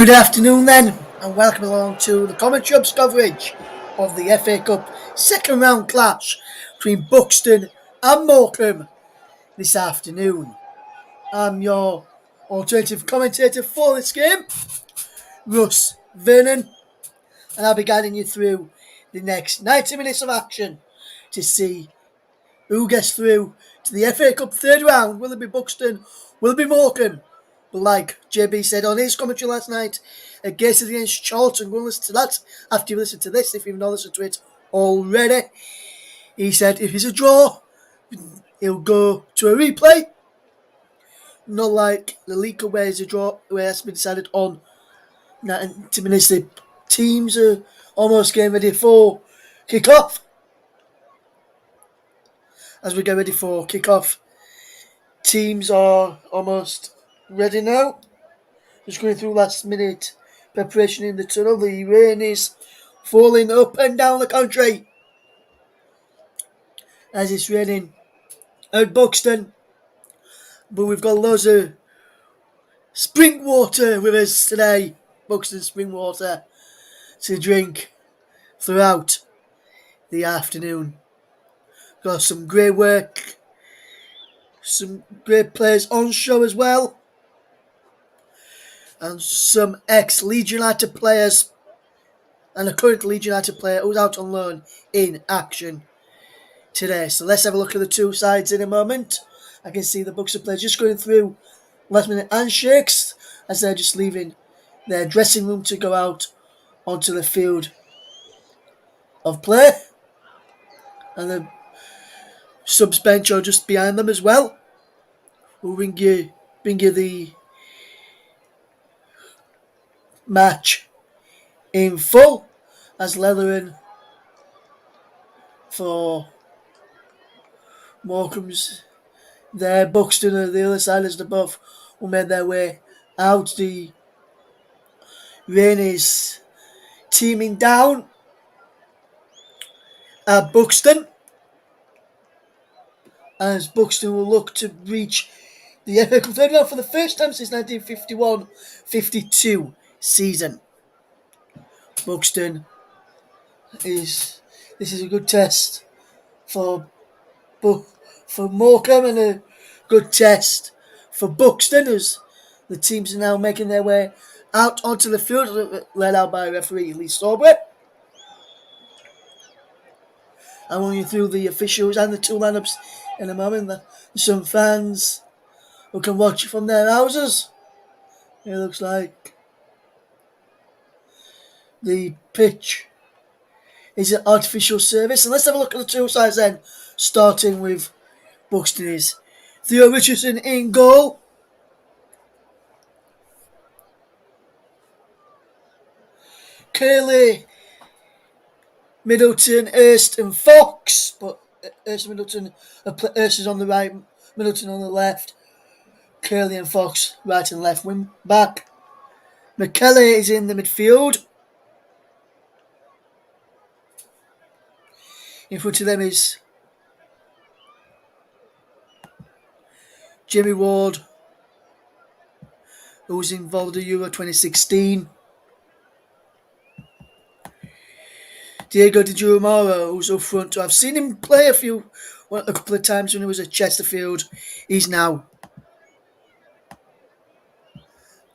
Good afternoon then, and welcome along to the Comic Shop's coverage of the FA Cup second round clash between Buxton and Morecambe this afternoon. I'm your alternative commentator for this game, Russ Vernon, and I'll be guiding you through the next 90 minutes of action to see who gets through to the FA Cup third round. Will it be Buxton? Will it be Morecambe? But like JB said on his commentary last night, against against Charlton, go and listen to that after you listen to this, if you've not listened to it already. He said if it's a draw, he'll go to a replay. Not like the League Cup where it's a draw, where it's been decided on 90 minutes. The teams are almost getting ready for kick-off. As we get ready for kick-off, teams are almost ready now. Just going through last minute preparation in the tunnel. The rain is falling up and down the country as it's raining at Buxton. But we've got loads of spring water with us today. Buxton spring water to drink throughout the afternoon. Got some great work, some great players on show as well, and some ex-Leeds United players and a current Leeds United player who's out on loan in action today. So let's have a look at the two sides in a moment. I can see the Buxton players just going through last minute handshakes as they're just leaving their dressing room to go out onto the field of play. And the subs bench are just behind them as well. We'll bring you the match in full as Leathering for Morecambe's there. Buxton on the other side as the both will make their way out. The rain is teeming down at Buxton as Buxton will look to reach the FA Cup third round for the first time since 1951-52 season. Buxton this is a good test for Morecambe and a good test for Buxton as the teams are now making their way out onto the field, led out by referee Lee Sawbury. I'll run you through the officials and the two lineups in a moment. There's some fans who can watch it from their houses. It looks like the pitch is an artificial surface. And let's have a look at the two sides then, starting with Buxton is Theo Richardson in goal. Curley, Middleton, Hurst and Fox, but Hurst and Middleton, Hurst is on the right, Middleton on the left, Curley and Fox right and left wing back. McKellar is in the midfield. In front of them is Jimmy Ward, who was involved in Euro 2016. Diego Di Giuramaro, who's up front. I've seen him play a couple of times when he was at Chesterfield. He's now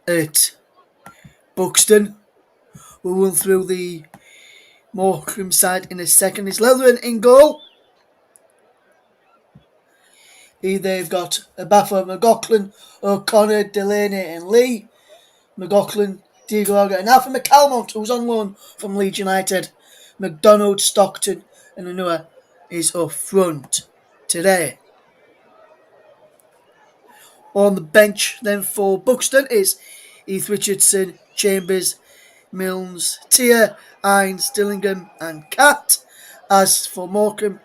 at Buxton. We'll run through the Morecambe side in a second. It's Leathering in goal. They've got Abafa, McLaughlin, O'Connor, Delaney and Lee. McLaughlin, Diego Aga and Alfred McCalmont, who's on loan from Leeds United. McDonald, Stockton and Anua is up front today. On the bench then for Buxton is Heath Richardson, Chambers, Milnes, Tier, Hines, Dillingham and Catt. As for Morecambe,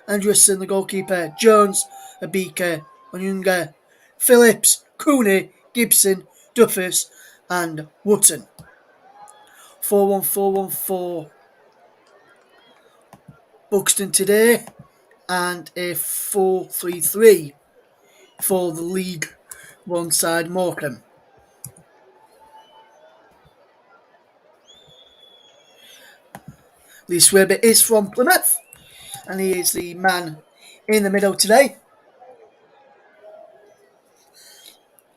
Andrewson, the goalkeeper, Jones, Abika, Onyunga, Phillips, Cooney, Gibson, Duffus and Wootton. 4-1-4-1-4 Buxton today and a 4-3-3 for the League One side Morecambe. Lee Swerby is from Plymouth, and he is the man in the middle today.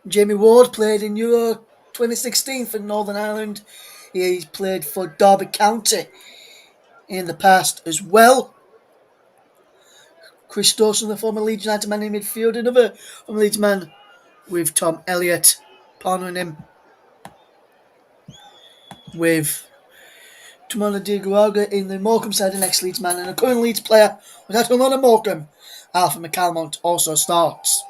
Jamie Ward played in Euro 2016 for Northern Ireland. He's played for Derby County in the past as well. Chris Dawson, the former Leeds United man in midfield, another former Leeds man with Tom Elliott partnering him with Tumana Diagaraga in the Morecambe side, an ex-Leeds man and a current Leeds player without another Morecambe. Alpha McCalmont also starts.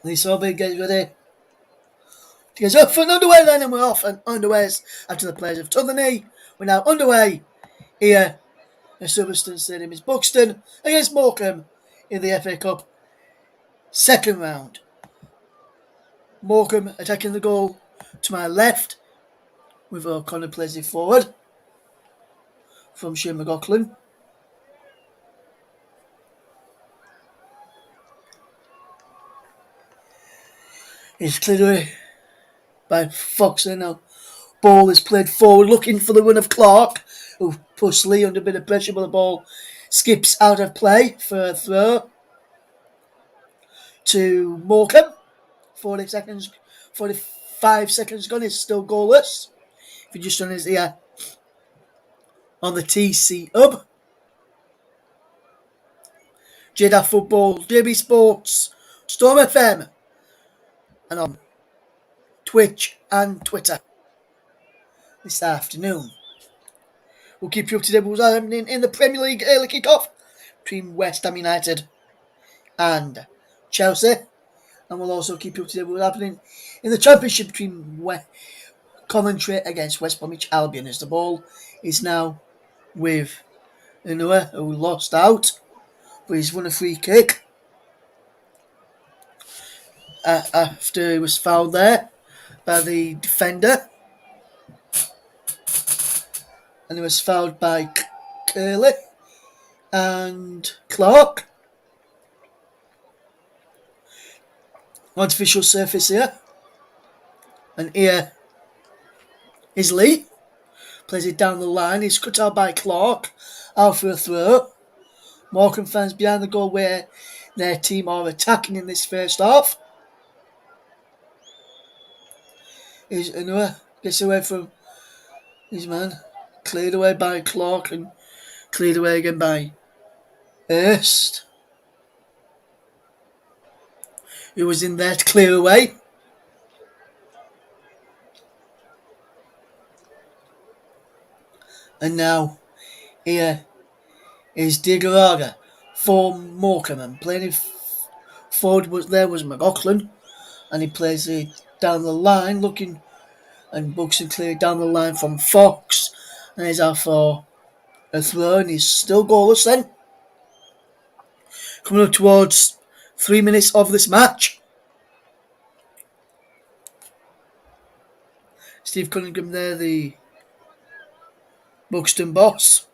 Lee Sorby gets ready. He goes up and underway then, and we're off and underways after the players have done the knee. We're now underway here at Silverstone Stadium. It's Buxton against Morecambe in the FA Cup second round. Morecambe attacking the goal to my left with O'Connor plays it forward from Shane McLaughlin. It's cleared away by Fox now. Ball is played forward looking for the run of Clark, who puts Lee under a bit of pressure, but the ball skips out of play for a throw to Morecambe. 45 seconds gone. It's still goalless. If you just done his ear on the TC Hub. JDA Football, JB Sports, Storm FM, and on Twitch and Twitter this afternoon. We'll keep you up to date with what's happening in the Premier League early kick-off between West Ham United and Chelsea. And we'll also keep you up to date with what's happening in the Championship between Coventry against West Bromwich Albion, as the ball is now with Inua, who lost out, but he's won a free kick after he was fouled there by the defender. And he was fouled by Curley and Clark. Artificial surface here. And here is Lee. Plays it down the line. He's cut out by Clark. Out for a throw. Morecambe fans behind the goal where their team are attacking in this first half. Gets away from his man. Cleared away by Clark and cleared away again by Hurst, who was in there to clear away. And now here is Diagaraga for Morecambe, and playing forward was McLaughlin, and he plays it down the line looking, and Buxton cleared down the line from Fox, and he's out for a throw, and he's still goalless then. Coming up towards 3 minutes of this match. Steve Cunningham there, the Buxton boss,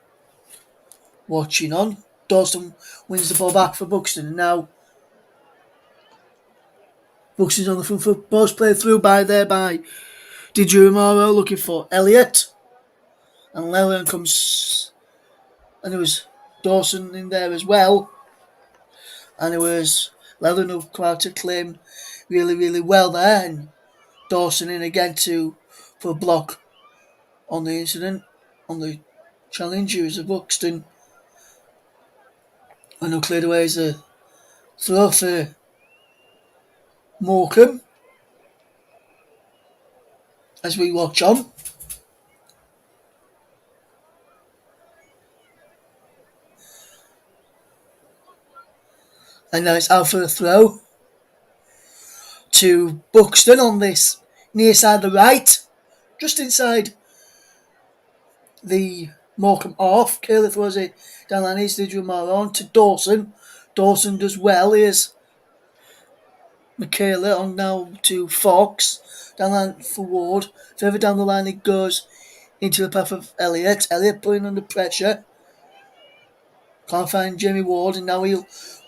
watching on. Dawson wins the ball back for Buxton, and now Buxton's on the front foot. Ball's played through by Di Giamaro looking for Elliott, and Lellian comes, and there was Dawson in there as well, and it was Lellian who come out to claim really, really well there, and Dawson in again for a block on the incident, on the challenge. It was a Buxton, and who cleared away as a throw for Morecambe as we watch on. And now it's out for a throw to Buxton on this near side of the right, just inside the Morecambe off. Curley throws it down the east to on to Dawson. Dawson does well. Here's Michaela on now to Fox. Down the line for Ward. Further down the line it goes into the path of Elliott. Elliott putting under pressure. Can't find Jamie Ward, and now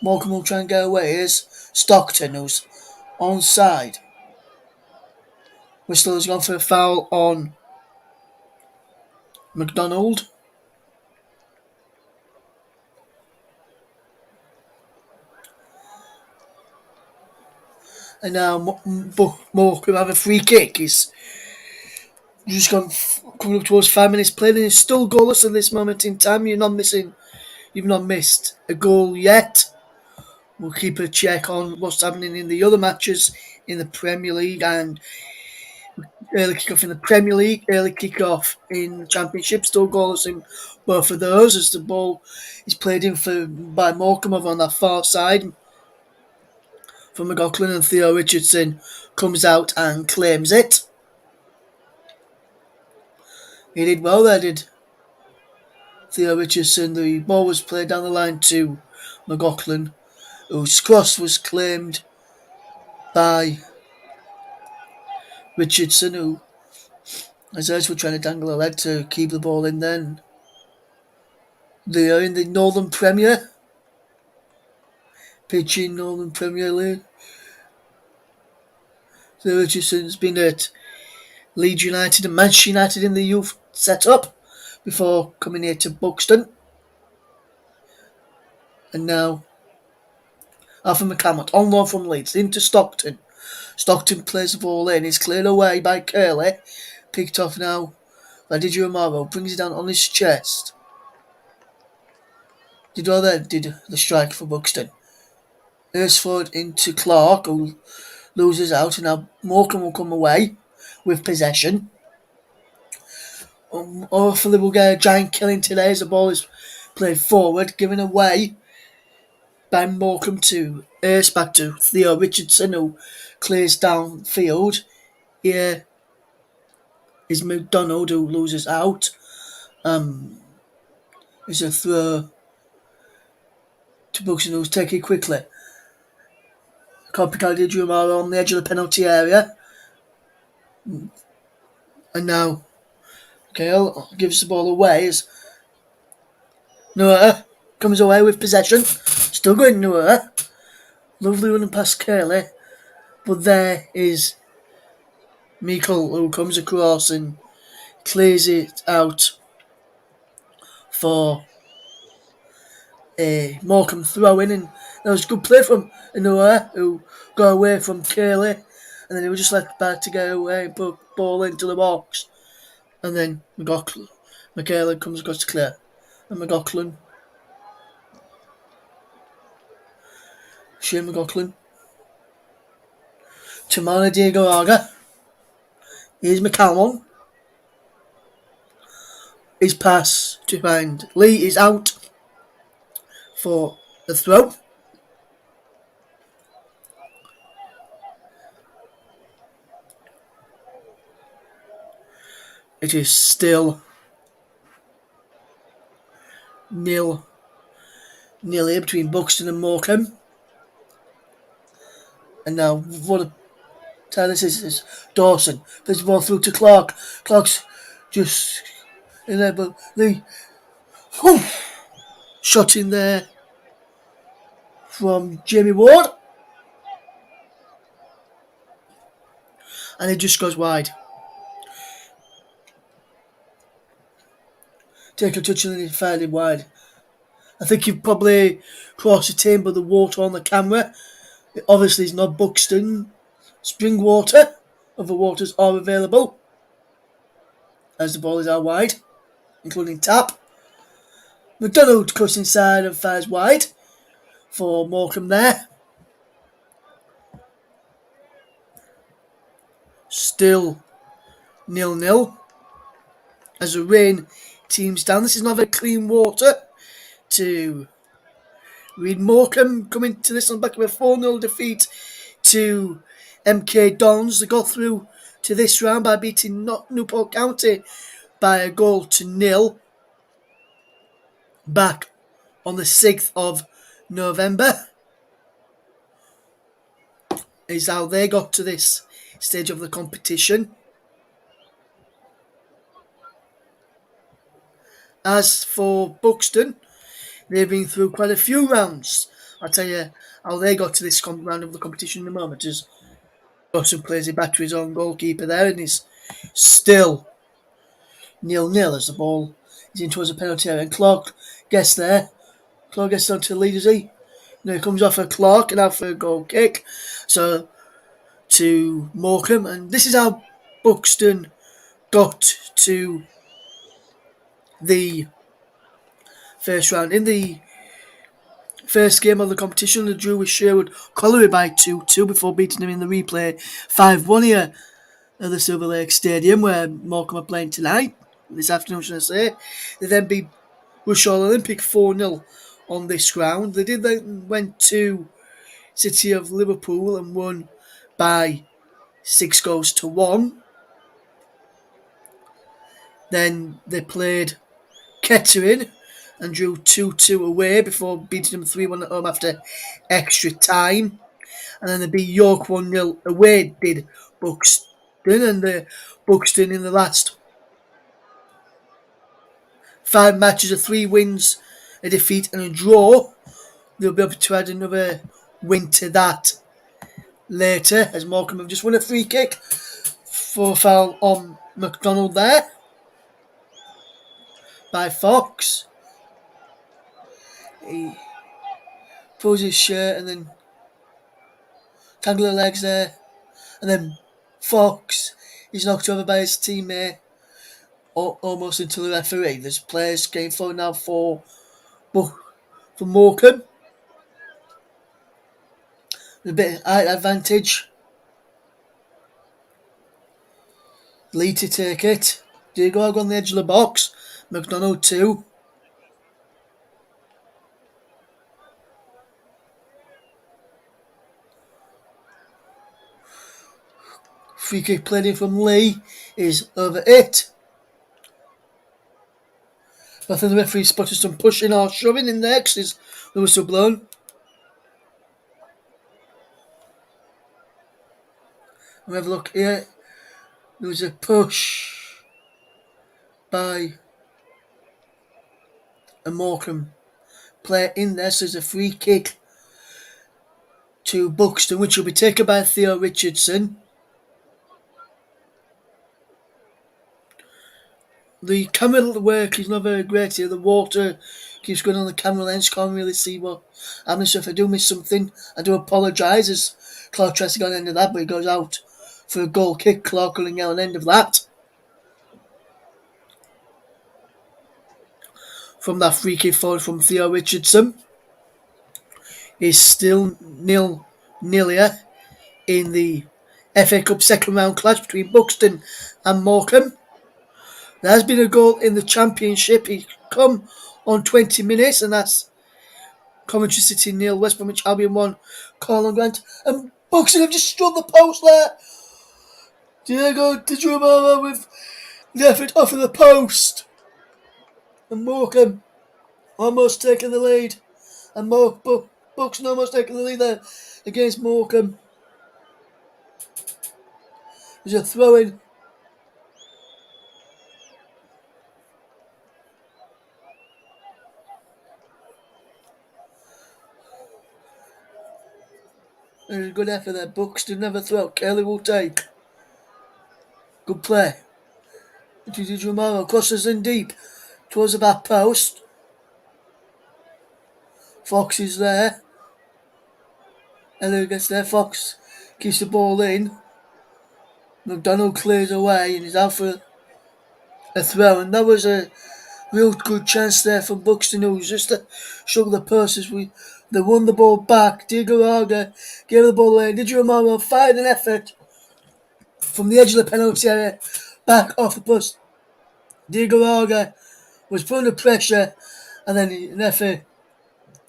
Morecambe will try and get away. Here's Stockton, who's onside. Whistler has gone for a foul on McDonald. And now Morecambe have a free kick. He's just coming up towards 5 minutes played, and it's still goalless at this moment in time. You've not missed a goal yet. We'll keep a check on what's happening in the other matches in the Premier League, and early kick-off in the Premier League, early kick-off in the Championship. Still goalless in both of those as the ball is played in by Morecambe over on that far side from McLaughlin, and Theo Richardson comes out and claims it. He did well there, did Theo Richardson. The ball was played down the line to McLaughlin, whose cross was claimed by Richardson, who, as those were trying to dangle a leg to keep the ball in then. They are in the Northern Premier, pitching Northern Premier League. So Richardson's been at Leeds United and Manchester United in the youth setup before coming here to Buxton. And now Alpha McCalmont on loan from Leeds into Stockton. Stockton plays the ball in, is cleared away by Curley. Picked off now by Didier Amaro, brings it down on his chest. Did well there, did the strike for Buxton. There's forward into Clark, who loses out, and now Morecambe will come away with possession. Hopefully we'll get a giant killing today as the ball is played forward, given away by Morecambe to Erse back to Theo Richardson, who clears downfield. Here is McDonald, who loses out. Is a throw to Buxton, who's taken quickly. Complicated Jumara on the edge of the penalty area. And now Kale gives the ball away as Noah comes away with possession. Still going Noah. Lovely running past Curley. But there is Meikle, who comes across and clears it out for a Morecambe throw-in, and that was a good play from Noah, who got away from Curley, and then he was just left back to get away, put ball into the box, and then McCaleb comes across to clear, and Shane McLaughlin to Mana Diego Arga. Here's McCalmon. His pass to find Lee is out for the throw. It is still nearly between Buxton and Morecambe. And now what a time this is Dawson. Plays the ball through to Clark. Clark's just in there, but Lee shot in there from Jamie Ward. And it just goes wide. Take a touch and then fairly wide. I think you've probably crossed the team by the water on the camera. It obviously is not Buxton. Spring water. Other waters are available. As the ball is out wide, including tap. McDonald cuts inside and fires wide for Morecambe there. Still 0-0 as the rain teams down. This is not very clean water to read. Morecambe coming to this on the back of a 4-0 defeat to MK Dons. They got through to this round by beating Newport County by a goal to 0 back on the 6th of November. Is how they got to this stage of the competition. As for Buxton, they've been through quite a few rounds. I'll tell you how they got to this round of the competition in a moment. As Dawson plays it back to his own goalkeeper there, and he's still 0-0 as the ball is in towards the penalty area. And Clark gets there. Clark gets down to the lead, is he? No, he comes off of Clark and out for a goal kick. So to Morecambe. And this is how Buxton got to the first round. In the first game of the competition, they drew with Sherwood Colliery by 2-2 before beating them in the replay 5-1 here at the Silver Lake Stadium, where Morecambe are playing tonight, this afternoon, should I say. They then beat Rushall Olympic 4-0 on this ground. They did then went to City of Liverpool and won by 6-1. Then they played Kettering and drew 2-2 away before beating them 3-1 at home after extra time. And then they beat York 1-0 away, did Buxton. And the Buxton in the last 5 matches of 3 wins, a defeat and a draw. They'll be able to add another win to that later, as Morecambe have just won a free kick for a foul on McDonald there by Fox. He pulls his shirt and then tangle the legs there, and then Fox is knocked over by his teammate almost into the referee. There's players getting forward now for Morecambe. A bit of height advantage. Lee to take it. Diego on the edge of the box. McDonald too. Free kick played in from Lee is over it. But I think the referee spotted some pushing or shoving in there because the whistle blown. We have a look here. There was a push by a Morecambe player in there, so there's a free kick to Buxton, which will be taken by Theo Richardson. The camera work is not very great here. The water keeps going on the camera lens. Can't really see what happens. So if I do miss something, I do apologise, as Clark tries to go on the end of that, but he goes out for a goal kick. Clark will get on the end of that. From that free kick forward from Theo Richardson. Is still nil here in the FA Cup second round clash between Buxton and Morecambe. There has been a goal in the Championship. He come on 20 minutes, and that's Coventry City 0, West Bromwich Albion 1, Colin Grant. And Buxton have just struck the post there. Diego Di Romero with the effort off of the post. And Morecambe almost taking the lead. And Buxton almost taking the lead there against Morecambe. There's a throw in. There's a good effort there. Buxton never throw. Kelly will take. Good play. Di Romero crosses in deep towards the back post. Fox is there. Elliot gets there. Fox keeps the ball in. McDonald clears away and is out for a throw. And that was a real good chance there for Buxton, who was just to show the post as they won the ball back. Diego Arga gave the ball away. Di Romero fired an effort from the edge of the penalty area back off the post. Diego Arga was put under pressure, and then an effort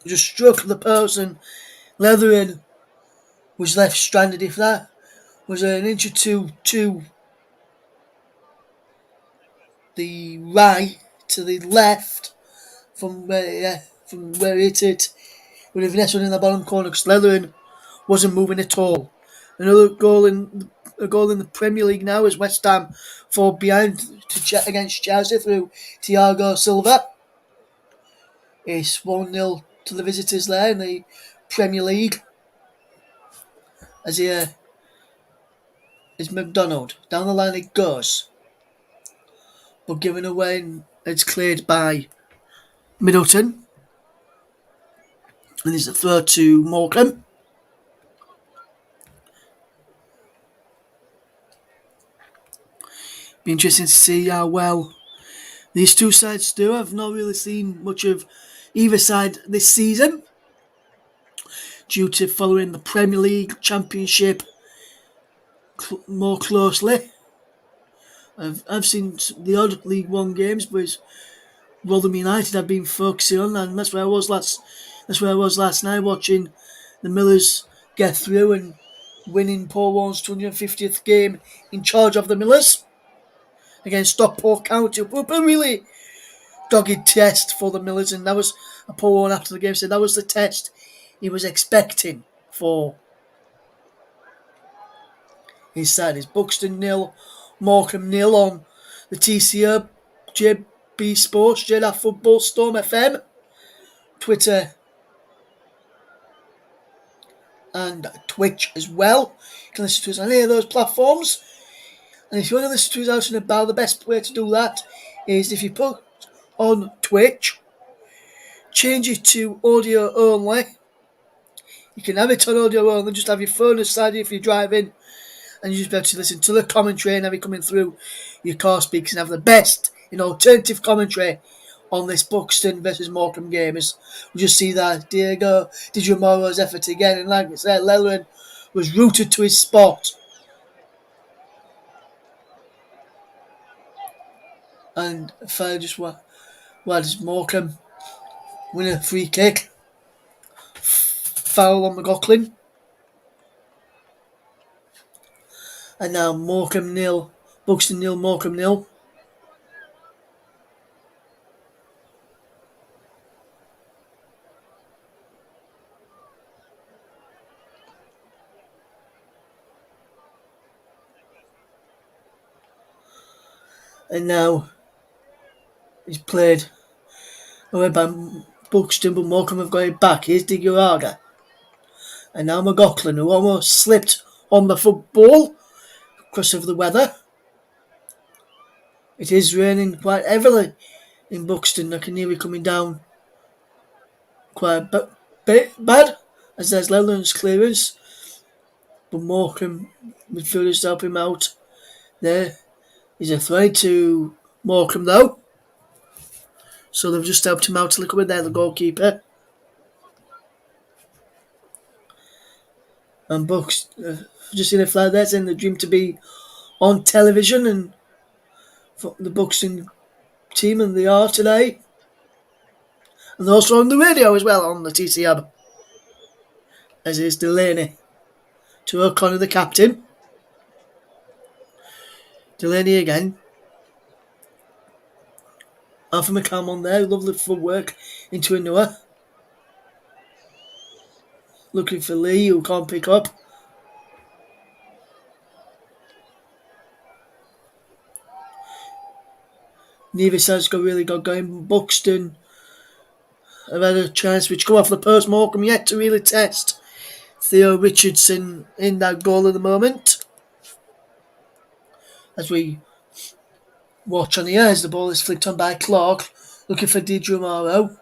just struck the post, and Leathering was left stranded. If that was an inch or two to the right, to the left, from where he hit it, would have nestled in the bottom corner because Leathering wasn't moving at all. Another goal in the Premier League now is West Ham fall behind to check against Chelsea through Thiago Silva. It's 1-0 to the visitors there in the Premier League. As here is McDonald. Down the line it goes. but given away and it's cleared by Middleton. And there's a throw to Morecambe. Be interesting to see how well these two sides do. I've not really seen much of either side this season due to following the Premier League Championship more closely. I've seen the odd League One games, but it's Rotherham United I've been focusing on, and that's where I was last night watching the Millers get through and winning Paul Warren's 250th game in charge of the Millers against Stockport County. But a really dogged test for the Millers, and that was a Paul Warren after the game said that was the test he was expecting for his side. It's Buxton 0, Morecambe 0 on the TCO, JB Sports, JDA Football, Storm FM, Twitter and Twitch as well. You can listen to us on any of those platforms. And if you want to listen to us out and about, the best way to do that is if you put on Twitch, change it to audio only. You can have it on audio only, just have your phone aside if you're driving, and you just be able to listen to the commentary and have it coming through your car speakers and have the best alternative commentary on this Buxton versus Morecambe game. As we just see that Diego Di Giamore's effort again, and like I said, Lellerin was rooted to his spot. And Fire just does Morecambe win a free kick. Foul on McLaughlin. And now Morecambe 0, Buxton 0, Morecambe 0. And now he's played away by Buxton, but Morecambe have got it back. Here's Di Giamore. And now McLaughlin, who almost slipped on the football because of the weather. It is raining quite heavily in Buxton. I can hear it coming down quite a bit bad as there's Lellerin's clearance. But Morecambe midfielders to help him out. There is a threat to Morecambe though. So they've just helped him out a little bit there, the goalkeeper. And Bucks, just seen a flag there saying the dream to be on television, and for the Buxton team, and they are today. And they're also on the radio as well on the TC Hub. As is Delaney to O'Connor, the captain. Delaney again. Alpha McCallum on there, lovely footwork into a Noah. Looking for Lee, who can't pick up. Neither side's really got going. Buxton have had a chance which come off the post. Morecambe yet to really test Theo Richardson in that goal at the moment. As we watch on the air as the ball is flicked on by Clark, looking for Di Giamore,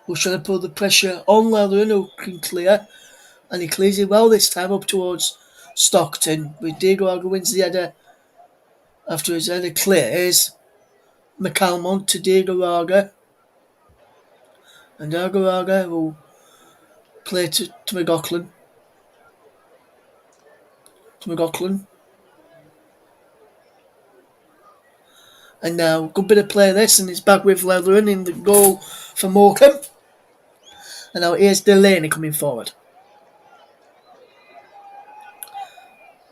who's trying to put the pressure on Lellerin, who can clear, and he clears it well this time up towards Stockton. But Diego wins the header after his header clears. McCallum on to Diego Raga, and Diego Raga will play to McLaughlin. And now, good bit of play this, and it's back with Lellerin in the goal for Morecambe. And now here's Delaney coming forward.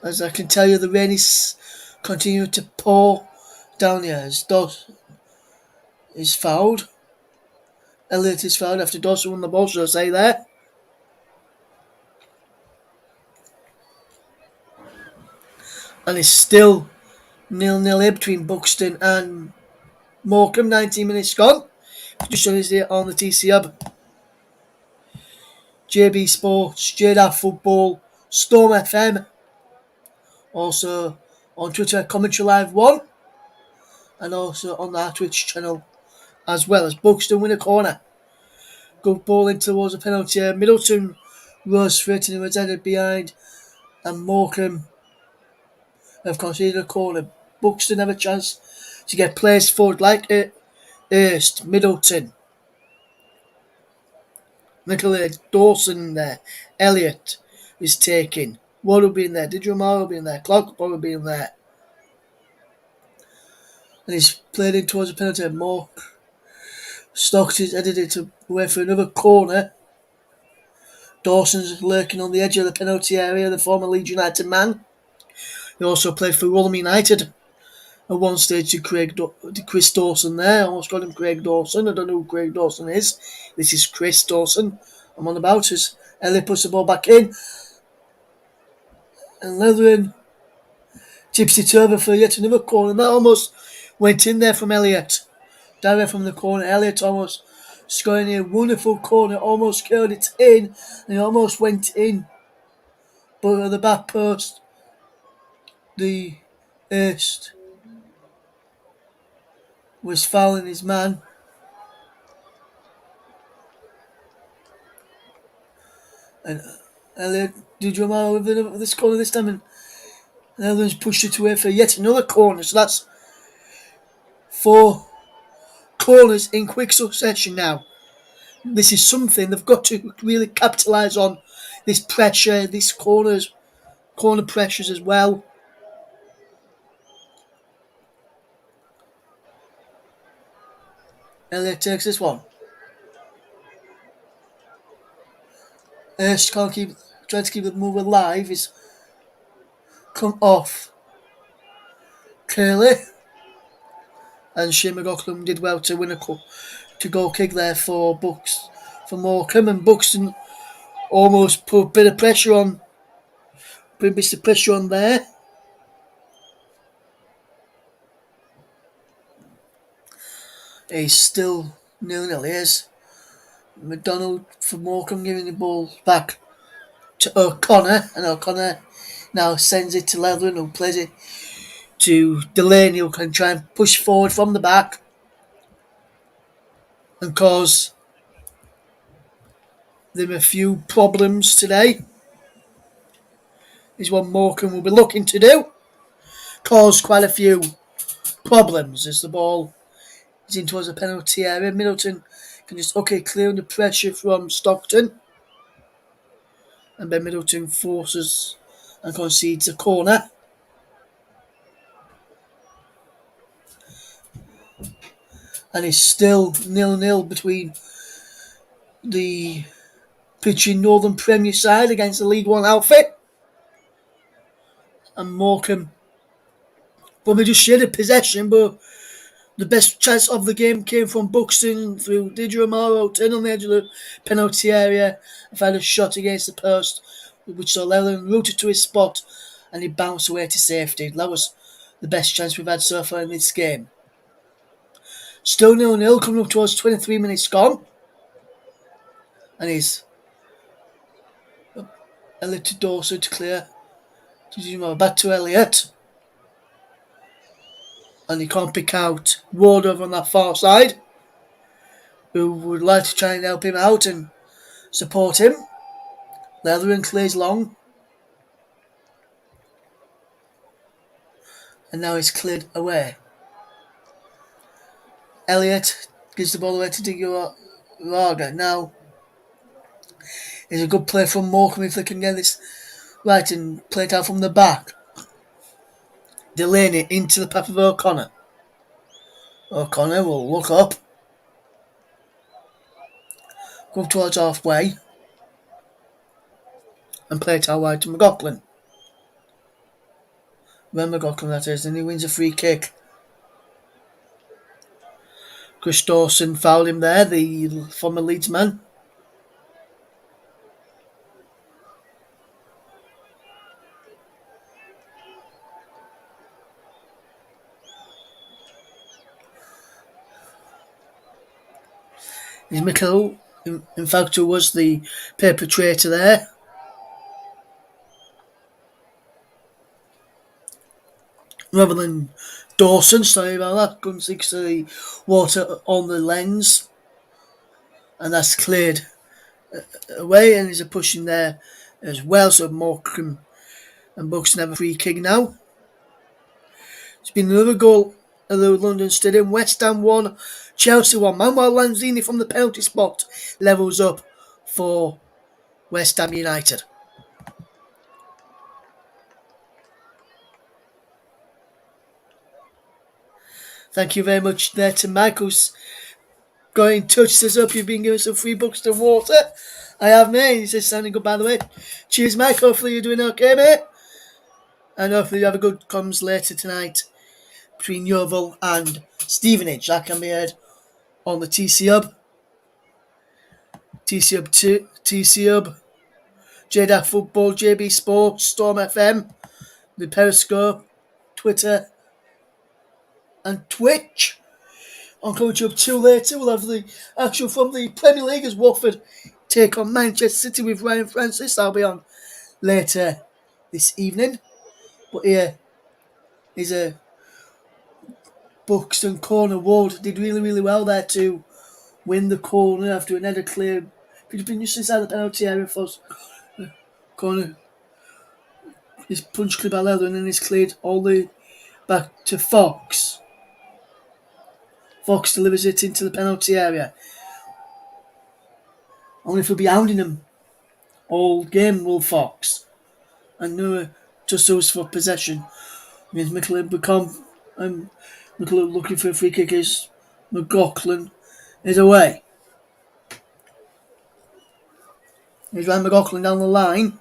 As I can tell you, the rain is continuing to pour down here as Dawson is fouled. Elliott is fouled after Dawson won the ball, should I say there. And it's still 0-0 here between Buxton and Morecambe. 19 minutes gone. Just showing us here on the TC Hub. JB Sports, JDA Football, Storm FM. Also on Twitter, Commentary Live 1. and also on our Twitch channel, as well as Buxton win a corner. Good ball in towards a penalty area. Middleton rose straight and was headed behind, and Morecambe have conceded a corner. Buxton have a chance to get players forward like Erst, Middleton, Nicola Dawson there, Elliott is taking. Ward will be in there, Didrimar will be in there, Clark will be in there. And he's played in towards a penalty. More Stocks is headed it away for another corner. Dawson's lurking on the edge of the penalty area, the former Leeds United man. He also played for Rotherham United at one stage to Chris Dawson there. I almost called him Craig Dawson. I don't know who Craig Dawson is. This is Chris Dawson. I'm on about as Elliot puts the ball back in. And Leathern tips it over for yet another corner. And that almost went in there from Elliot. Direct from the corner. Elliot almost scoring a wonderful corner. Almost curled it in. And it almost went in. But at the back post, the Erst was fouling his man. And Elliot did Romero with this corner this time, and Elliot's pushed it away for yet another corner. So that's 4 corners in quick succession now. This is something they've got to really capitalise on. This pressure, these corner pressures as well. Elliot takes this one. Erst can't trying to keep the move alive. He's come off Curley. And Shane McLaughlin did well to win to goal kick there for Morecambe, and Buxton almost put a bit of pressure on. Put a bit of pressure on there. He's still 0-0. Here's McDonald for Morecambe giving the ball back to O'Connor, and O'Connor now sends it to Leathern, who plays it to Delaney, who can try and push forward from the back and cause them a few problems today. Is what Morecambe will be looking to do. Cause quite a few problems as the ball is in towards the penalty area. Middleton can just clear under pressure from Stockton. And then Middleton forces and concedes a corner. And it's still 0-0 between the pitching Northern Premier side against the League One outfit. And Morecambe probably just shared possession, but the best chance of the game came from Buxton through Didier Amaro, turn on the edge of the penalty area and found a shot against the post, which saw Leathern rooted to his spot and he bounced away to safety. That was the best chance we've had so far in this game. Still 0-0, coming up towards 23 minutes gone. And he's Elliot to Dawson to clear. Back to Elliot. And he can't pick out Ward over on that far side, who would like to try and help him out and support him. Leathern clears long. And now he's cleared away. Elliot gives the ball away to Diaraga. Now, it's a good play from Morecambe if they can get this right and play it out from the back. Delaney into the path of O'Connor. O'Connor will look up. Go towards halfway. And play it out wide to McLaughlin. When McLaughlin that is, and he wins a free kick. Chris Dawson fouled him there, the former Leeds man. Is Mikel, in fact, who was the perpetrator there. Rather than Dawson, sorry about that, couldn't see the water on the lens. And that's cleared away, and there's a pushing there as well. So Morecambe and Buxton have a free kick now. It's been another goal at the London Stadium. West Ham 1, Chelsea 1. Manuel Lanzini from the penalty spot levels up for West Ham United. Thank you very much there to Michael's got in touch, says up you've been given some free Buxton water. I have, mate. He says sounding good, by the way. Cheers, Mike. Hopefully you're doing okay, mate. And hopefully you have a good comms later tonight between Yeovil and Stevenage. That can be heard on the TC Hub. TC Hub 2, TC Hub, JDAC Football, JB Sports, Storm FM, the Periscope, Twitter, and Twitch. On Commentary Hub 2 later, we'll have the action from the Premier League as Watford take on Manchester City with Ryan Francis. That'll be on later this evening. But here is a Buxton corner. Ward did really, really well there to win the corner after an header clear. Could have been just inside the penalty area for corner. His punch cleared by Leather and then he's cleared all the way back to Fox. Fox delivers it into the penalty area. Only if he'll be hounding him all game, will Fox. And Noah tussles for possession. Against McLean looking for a free kick as McLaughlin is away. Here's Ryan McLaughlin down the line.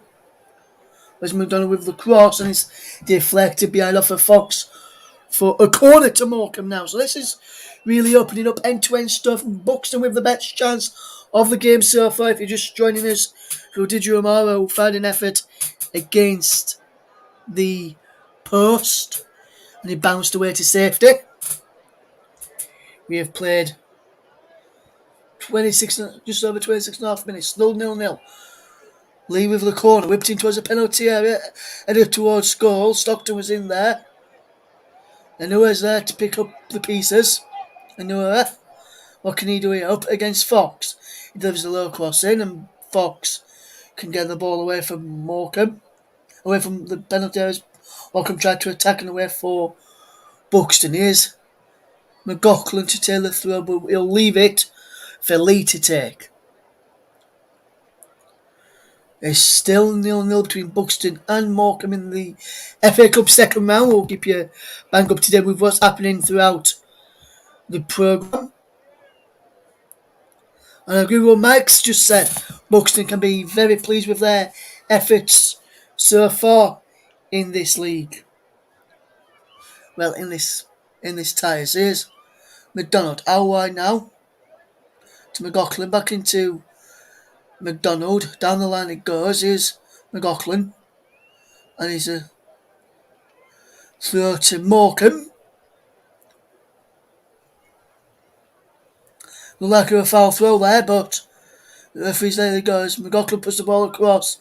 There's McDonald with the cross and it's deflected behind off of Fox for a corner to Morecambe now. So this is really opening up end-to-end stuff. Buxton with the best chance of the game so far. If you're just joining us, Rodrigo Romero found an effort against the post and he bounced away to safety. We have played just over 26.5 minutes, still 0-0. Lee with the corner, whipped in towards the penalty area, headed towards goal. Stockton was in there. And Noah's there to pick up the pieces. And Noah, what can he do here? Up against Fox. He delivers the low cross in, and Fox can get the ball away from Morecambe. Away from the penalty areas. Morecambe tried to attack and away for Buxton. Here's McLaughlin to take the throw, but he'll leave it for Lee to take. It's still 0-0 between Buxton and Morecambe in the FA Cup second round. We'll keep you bang up to date with what's happening throughout the programme. And I agree with what Mike's just said. Buxton can be very pleased with their efforts so far in this league. Well, in this tie. So here's McDonald out wide now to McLaughlin, back into McDonald, down the line it goes. Here's McLaughlin, and he's a throw to Morecambe. Looked like a foul throw there, but the referee's there he goes. McLaughlin puts the ball across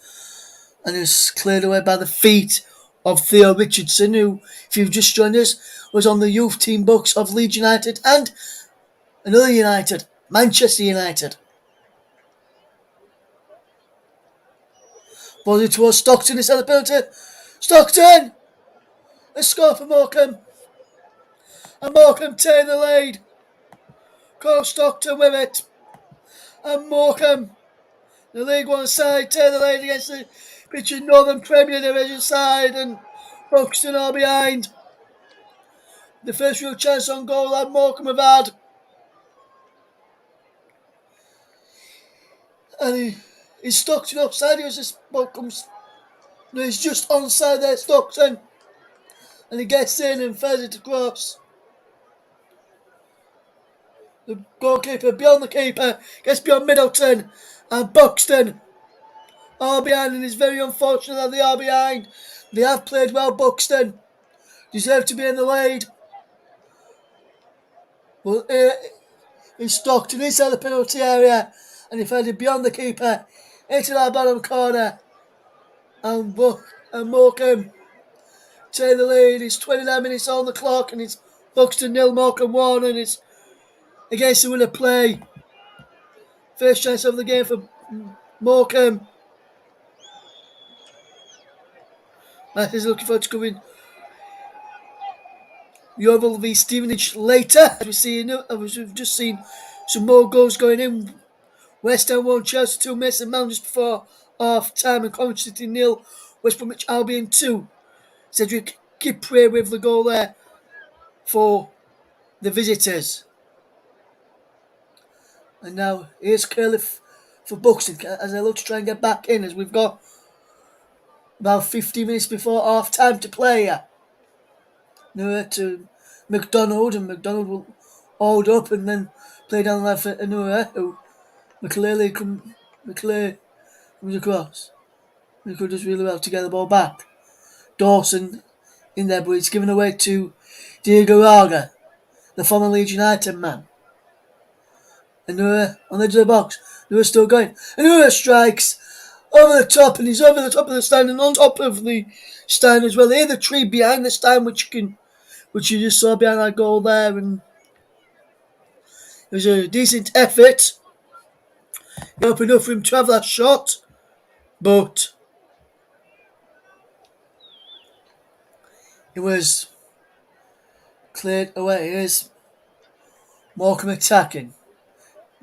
and is cleared away by the feet of Theo Richardson, who, if you've just joined us, was on the youth team books of Leeds United and another United, Manchester United. Ball towards Stockton instead of the penalty. Stockton! A score for Morecambe. And Morecambe take the lead. Cole Stockton with it. And Morecambe, the League One side, take the lead against the pitching Northern Premier Division side. And Buxton are behind. The first real chance on goal that Morecambe have had. And he's Stockton offside. This ball comes. No, he's just onside there, Stockton. And he gets in and fires it across. The goalkeeper beyond the keeper gets beyond Middleton. And Buxton are behind, and it's very unfortunate that they are behind. They have played well, Buxton. Deserve to be in the lead. Well, he's Stockton inside the penalty area. And he fired it beyond the keeper into that bottom corner. And Morecambe take the lead. It's 29 minutes on the clock and it's Buxton nil, Morecambe 1, and it's against the winner play. First chance of the game for Morecambe. Matt is looking forward to covering Yeovil v Stevenage later. We've just seen some more goals going in. West Ham 1, Chelsea 2, Mason Mount just before half time, and Coventry City nil, West Bromwich Albion 2. Cedric Kipre with the goal there for the visitors. And now here's Curley for Buxton as they look to try and get back in, as we've got about 50 minutes before half time to play here. Now to McDonald, and McDonald will hold up and then play down the line for Anura, who McClare comes across. He could just really well to get the ball back. Dawson in there, but it's given away to Diego Raga, the former Leeds United man. Anura on the edge of the box. Anura still going. Anura strikes over the top, and he's over the top of the stand and on top of the stand as well. Here the tree behind the stand, which you just saw behind that goal there, and it was a decent effort. He opened up for him to have that shot, but it was cleared away. Here's Morecambe attacking.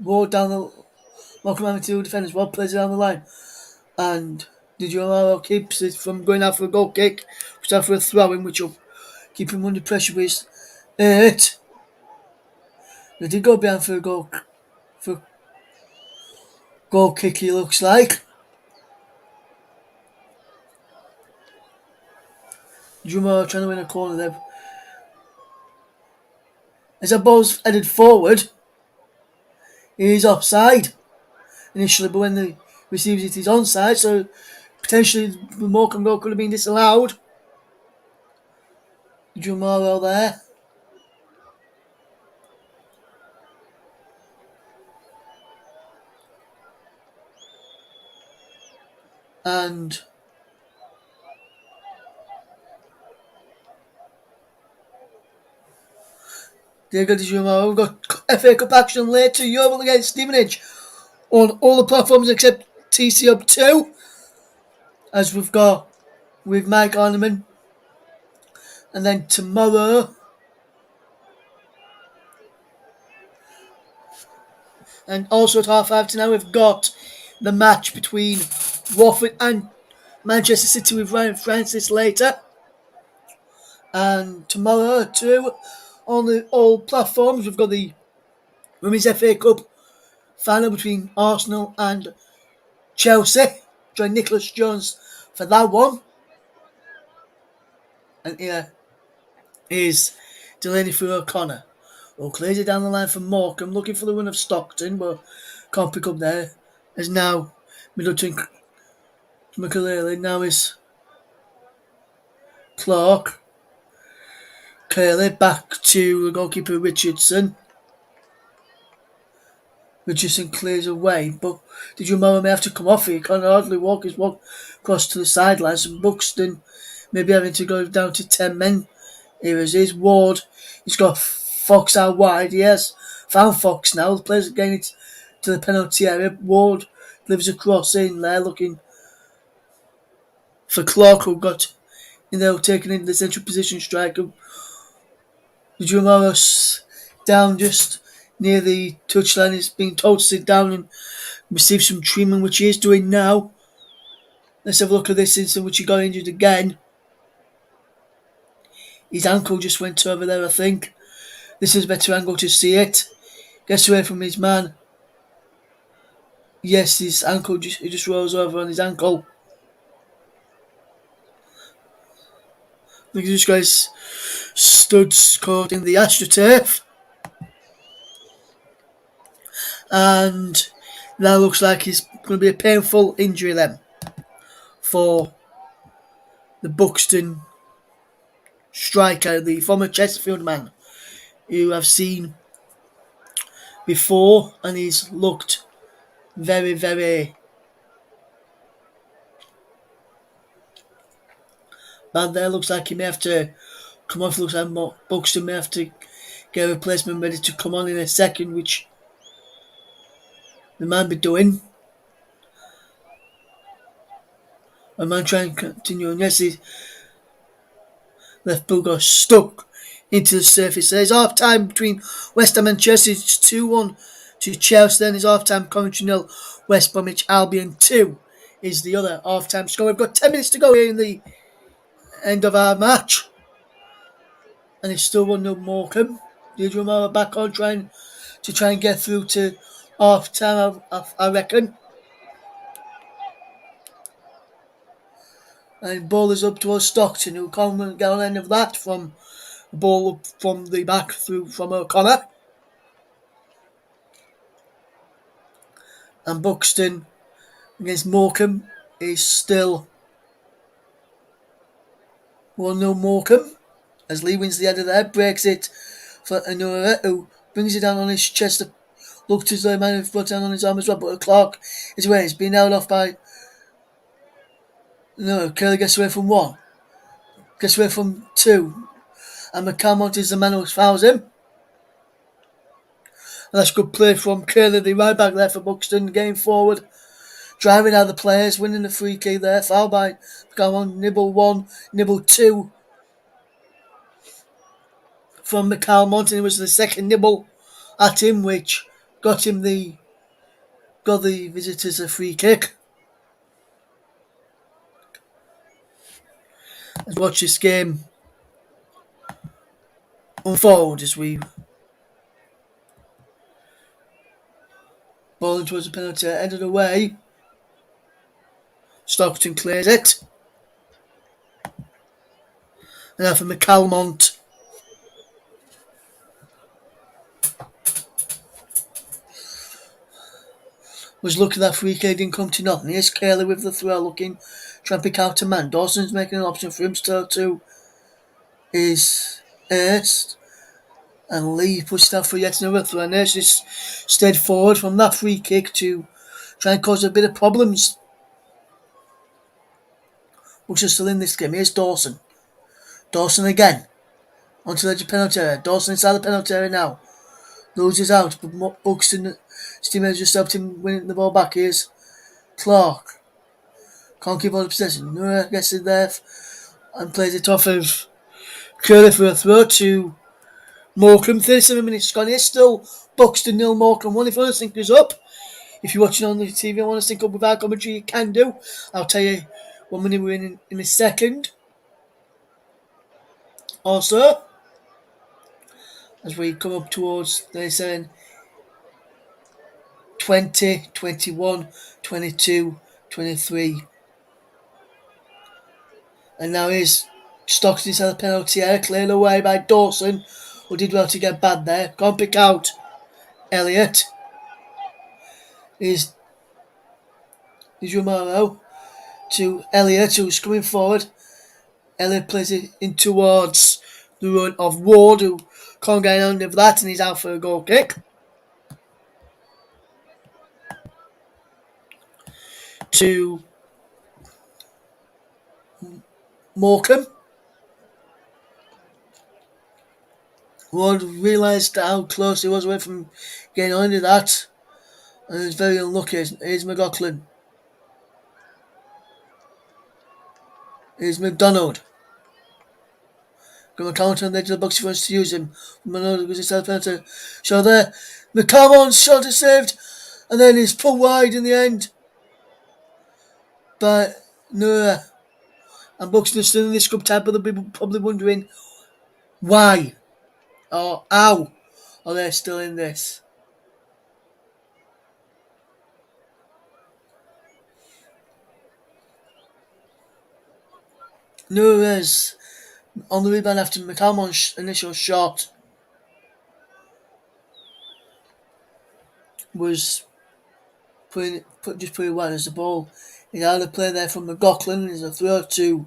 Ward down the Morecambe having two defenders. Ward plays it down the line, and Di Giorgio keeps it from going out for a goal kick, which after a throw-in, which will keep him under pressure with it. They did go behind for a goal kick, he looks like. Juma trying to win a corner there. As the ball's headed forward, he's offside initially, but when he receives it, he's onside, so potentially the Morecambe goal could have been disallowed. Jumaro there. And Diego Di Giorgio. We've got FA Cup action later. Yeovil against Stevenage on all the platforms except TC Up 2. As we've got with Mike Orneman. And then tomorrow, and also at 5:30 tonight, we've got the match between Watford and Manchester City with Ryan Francis later. And tomorrow too, on all platforms, we've got the Women's FA Cup final between Arsenal and Chelsea. Join Nicholas Jones for that one. And here is Delaney for O'Connor, who clears it down the line for Morecambe, looking for the win of Stockton, but can't pick up there. As now Middleton McAlealy, now is Clark. Curley back to the goalkeeper Richardson. Richardson clears away, but Di Giorgio may have to come off. He can't hardly walk. He's walked across to the sidelines, and Buxton maybe having to go down to 10 men. Here is his Ward. He's got Fox out wide. Yes, found Fox now. The players getting it to the penalty area. Ward delivers a cross in there, looking for Clark, who got in there, taken into the central position striker. Di Giorgio down just near the touchline. He's being told to sit down and receive some treatment, which he is doing now. Let's have a look at this incident, which he got injured again. His ankle just went over there, I think. This is a better angle to see it. Gets away from his man. Yes, his ankle just rolls over on his ankle. I think this guy's stood caught in the AstroTurf. And that looks like it's going to be a painful injury then for the Buxton striker, the former Chesterfield man, who I've seen before, and he's looked very, very bad there. Looks like he may have to come off. Looks like Buxton may have to get a replacement ready to come on in a second, which they might be doing. I might try and continue on. Yes, the left boot got stuck into the surface. There's half time between West Ham and Chelsea. It's 2-1 to Chelsea. Then there's half time Coventry 0, West Bromwich Albion 2 is the other half time score. We've got 10 minutes to go here in the end of our match. And it's still 1-0 Morecambe. Deirdre O'Mara back on trying and get through to half time, I reckon. And ball is up towards Stockton, who can't get on end of that from the ball up from the back through from O'Connor. And Buxton against Morecambe is still 1-0 Morecambe. As Lee wins the header there, breaks it for Anura, who brings it down on his chest. Looks as though he might have brought down on his arm as well, but Clark is away. He's been held off by... No, Curly gets away from one. Gets away from two. And McCalmont is the man who fouls him. And that's good play from Curly, the right back there for Buxton, getting forward. Driving out the players, winning the free kick there. Foul by McCalmont, nibble one, nibble two from McCalmont, and it was the second nibble at him, which got the visitors a free kick. Let's watch this game unfold as we ball towards the penalty, headed away. Stockton clears it. And now for McCalmont. Was looking at that free kick, didn't come to nothing. Here's Curly with the throw, looking, trying to pick out a man. Dawson's making an option for him still to his Hurst. And Lee pushed out for yet another throw. And Hurst just stayed forward from that free kick to try and cause a bit of problems. Which is still in this game. Here's Dawson. Dawson again. Onto the edge of penalty area. Dawson inside the penalty area now. Loses out, but Buxton, his teammates just helped him winning the ball back. Here's Clark. Can't keep all the possession. Nura gets it there and plays it off of Curly for a throw to Morecambe. 37 minutes gone. Here's still Buxton 0, Morecambe 1. If you want to sync this up, if you're watching on the TV and want to sync up with our commentary, you can do. I'll tell you what minute we're in a second. Also, as we come up towards 37, 20, 21, 22, 23. And now here's Stockton inside the penalty area, cleared away by Dawson, who did well to get bad there. Can't pick out Elliott. Here's Romero to Elliott, who's coming forward. Elliott plays it in towards the run of Ward, who can't get on of that, and he's out for a goal kick. To Morecambe. Ward realised how close he was away from getting onto that, and he was very unlucky. Here's McLaughlin. Here's McDonald. Going to counter on the edge of the box if he wants to use him. McDonald goes inside the penalty. So there, McCalmont's shot is saved, and then he's pulled wide in the end. But no, and Buxton are still in this cup time, but they'll be probably wondering why or how are they still in this. Nures on the rebound after McCalmont's initial shot was putting wide as the ball. He had a play there from McLaughlin. There's a throw to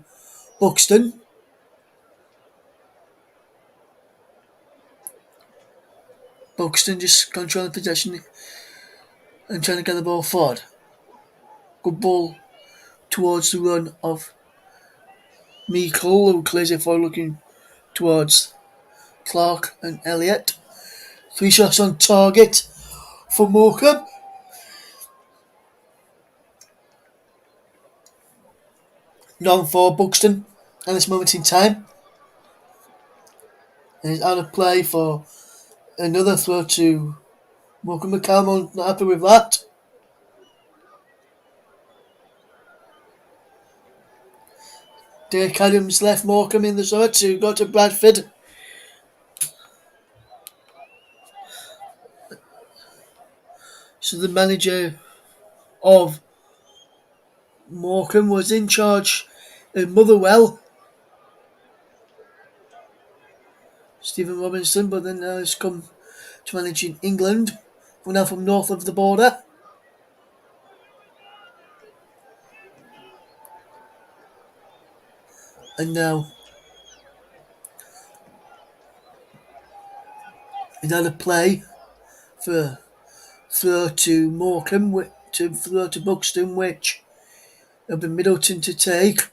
Buxton. Buxton just controlling possession and trying to get the ball forward. Good ball towards the run of Meikle, who clears it forward looking towards Clark and Elliott. 3 shots on target for Morecambe. None for Buxton at this moment in time. And he's out of play for another throw to Morecambe. McCalmont not happy with that. Derek Adams left Morecambe in the summer to go to Bradford. So the manager of Morecambe was in charge in Motherwell, Stephen Robinson, but then has come to manage in England. We're now from north of the border. And now another play for throw to Morecambe, to throw to Buxton, which it'll be Middleton to take.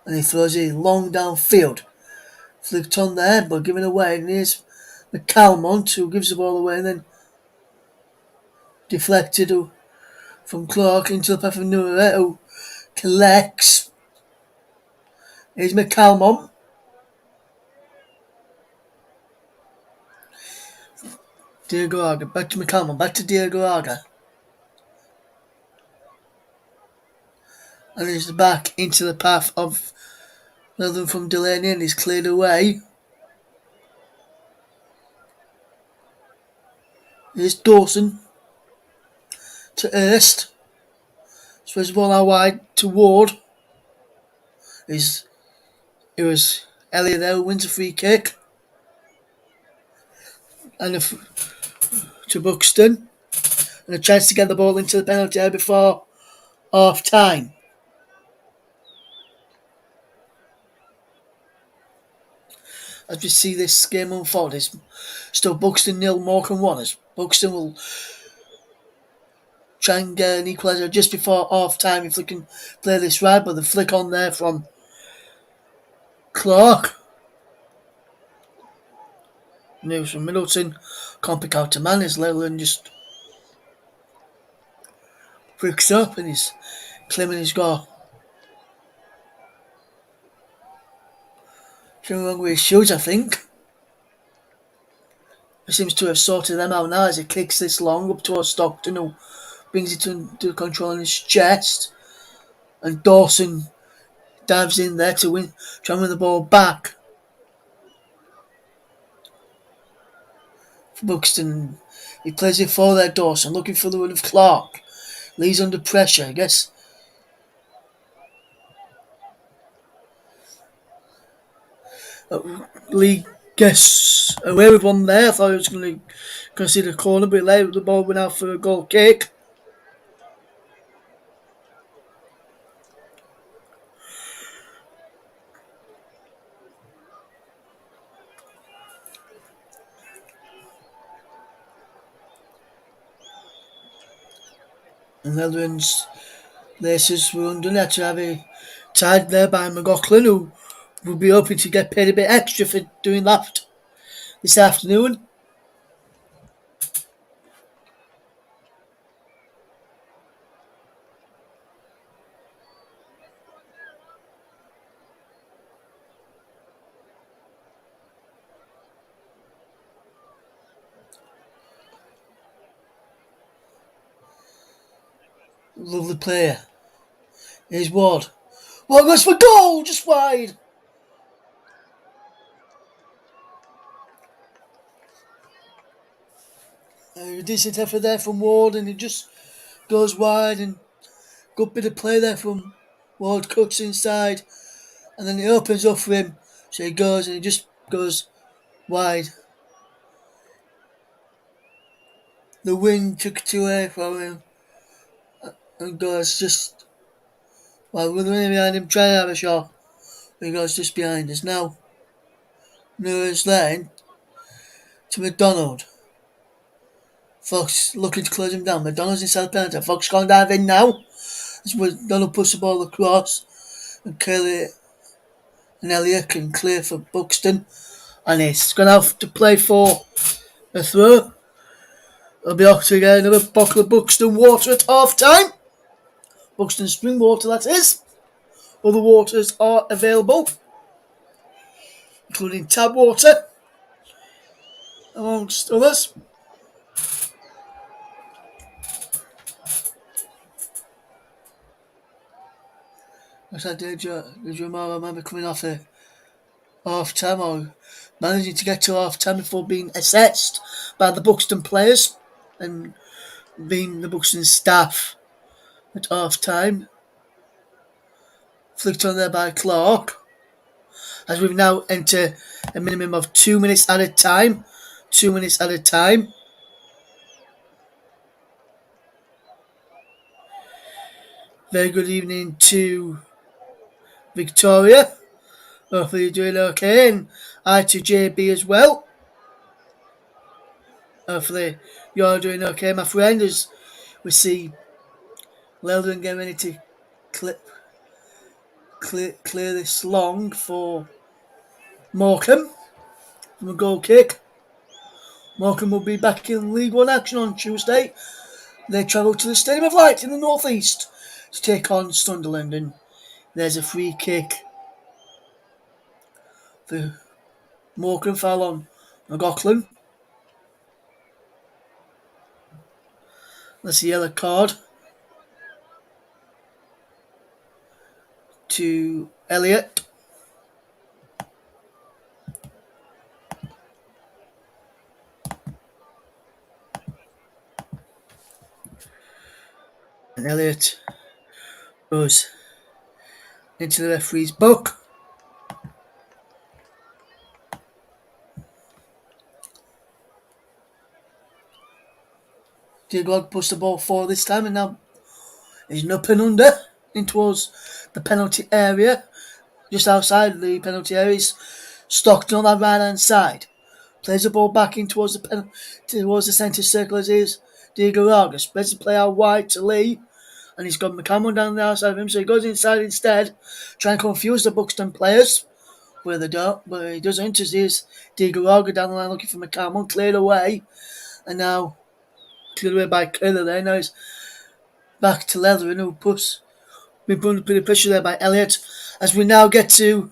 And he throws it long downfield. Flicked on there, but given away. And here's McCalmont, who gives the ball away and then deflected from Clark into the path of Nura, who collects. Here's McCalmont. Diego Aga, back to McCalmont, back to Diego Aga. And he's back into the path of Northern from Delaney, and he's cleared away. Here's Dawson to Erst. Throws the ball out wide to Ward. It was Elliott there who wins a free kick. And to Buxton. And a chance to get the ball into the penalty area before half time. As we see this game unfold, it's still Buxton 0, Morecambe 1. As Buxton will try and get an equaliser just before half time if they can play this right, but the flick on there from Clark. News from Middleton. Can't pick out a man as Leyland just bricks up and he's claiming he's got something wrong with his shoes, I think. He seems to have sorted them out now as he kicks this long up towards Stockton, who brings it to control in his chest. And Dawson dives in there to try and win the ball back. For Buxton, he plays it for there, Dawson, looking for the run of Clark. Lee's under pressure, I guess. Lee gets away with one there. I thought he was going to concede a corner, but later the ball went out for a goal kick. And the Netherlands laces were underneath to have a tied there by McLaughlin, who will be hoping to get paid a bit extra for doing that this afternoon. Lovely player. Here's Ward. Ward goes for goal, just wide. A decent effort there from Ward, and it just goes wide. And good bit of play there from Ward. Cuts inside, and then it opens up for him. So he goes, and he just goes wide. The wind took it away from him, and goes just. Well, with the running behind him, trying to have a shot. But he goes just behind us now. Newell's Lane to McDonald. Fox looking to close him down. McDonald's inside the penalty. Fox can't dive in now. As McDonald puts the ball across. and Kelly and Elliot can clear for Buxton, and it's going to have to play for a throw. They'll be off to get another bottle of Buxton water at half time. Buxton spring water, that is. Other waters are available, including tap water, amongst others. As I did you remember coming off a half time or managing to get to half time before being assessed by the Buxton players and being the Buxton staff at half time. Flicked on there by Clark. As we've now entered a minimum of 2 minutes at a time. 2 minutes at a time. Very good evening to Victoria. Hopefully you're doing okay. And hi to JB as well. Hopefully you're doing okay, my friend, as we see Leldon getting ready to clear this long for Morecambe from a goal kick. Morecambe will be back in League One action on Tuesday. They travel to the Stadium of Light in the North East to take on Sunderland, and there's a free kick for Morecambe foul on McLaughlin. That's a yellow card to Elliot. And Elliot goes into the referee's book. Diego pushed the ball forward this time, and now he's up and under in towards the penalty area. Just outside the penalty area is Stockton on that right hand side. Plays the ball back in towards towards the centre circle as is Diego Vargas. Spreads the play out wide to Lee, and he's got McCammon down the outside of him, so he goes inside instead, trying to confuse the Buxton players. Where they don't, but he doesn't. As is Diego Vargas down the line looking for McCammon, cleared away, and now cleared away by Curler there. Now he's back to Leathering, who been put under pressure there by Elliot, as we now get to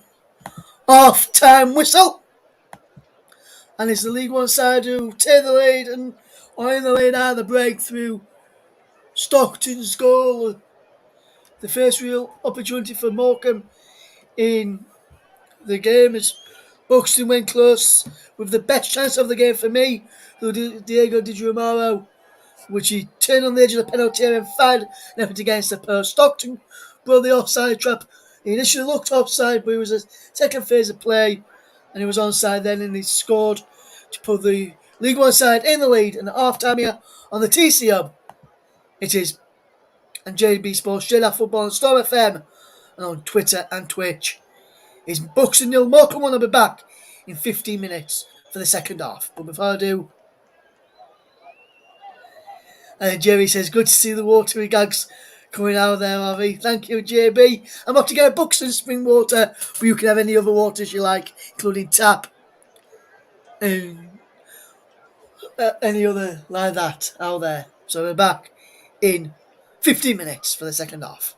half-time whistle. And it's the League One side who take the lead and are in the lead out of the breakthrough. Stockton's goal, the first real opportunity for Morecambe in the game, as Buxton went close with the best chance of the game for me, through Diego Di Giamaro, which he turned on the edge of the penalty area and fired an effort against the post. Stockton brought the offside trap. He initially looked offside, but it was a second phase of play, and he was onside then, and he scored to put the League One side in the lead. And at half time here on the TCO, it is and JB Sports, Straight Football on Storm FM, and on Twitter and Twitch. It's Buxton 0, Morecambe 1. I'll be back in 15 minutes for the second half. But before I do, Jerry says, good to see the watery gags coming out there, Harvey. Thank you, JB. I'm off to get Buxton spring water, but you can have any other waters you like, including tap and any other like that out there. So we're back in 15 minutes for the second half.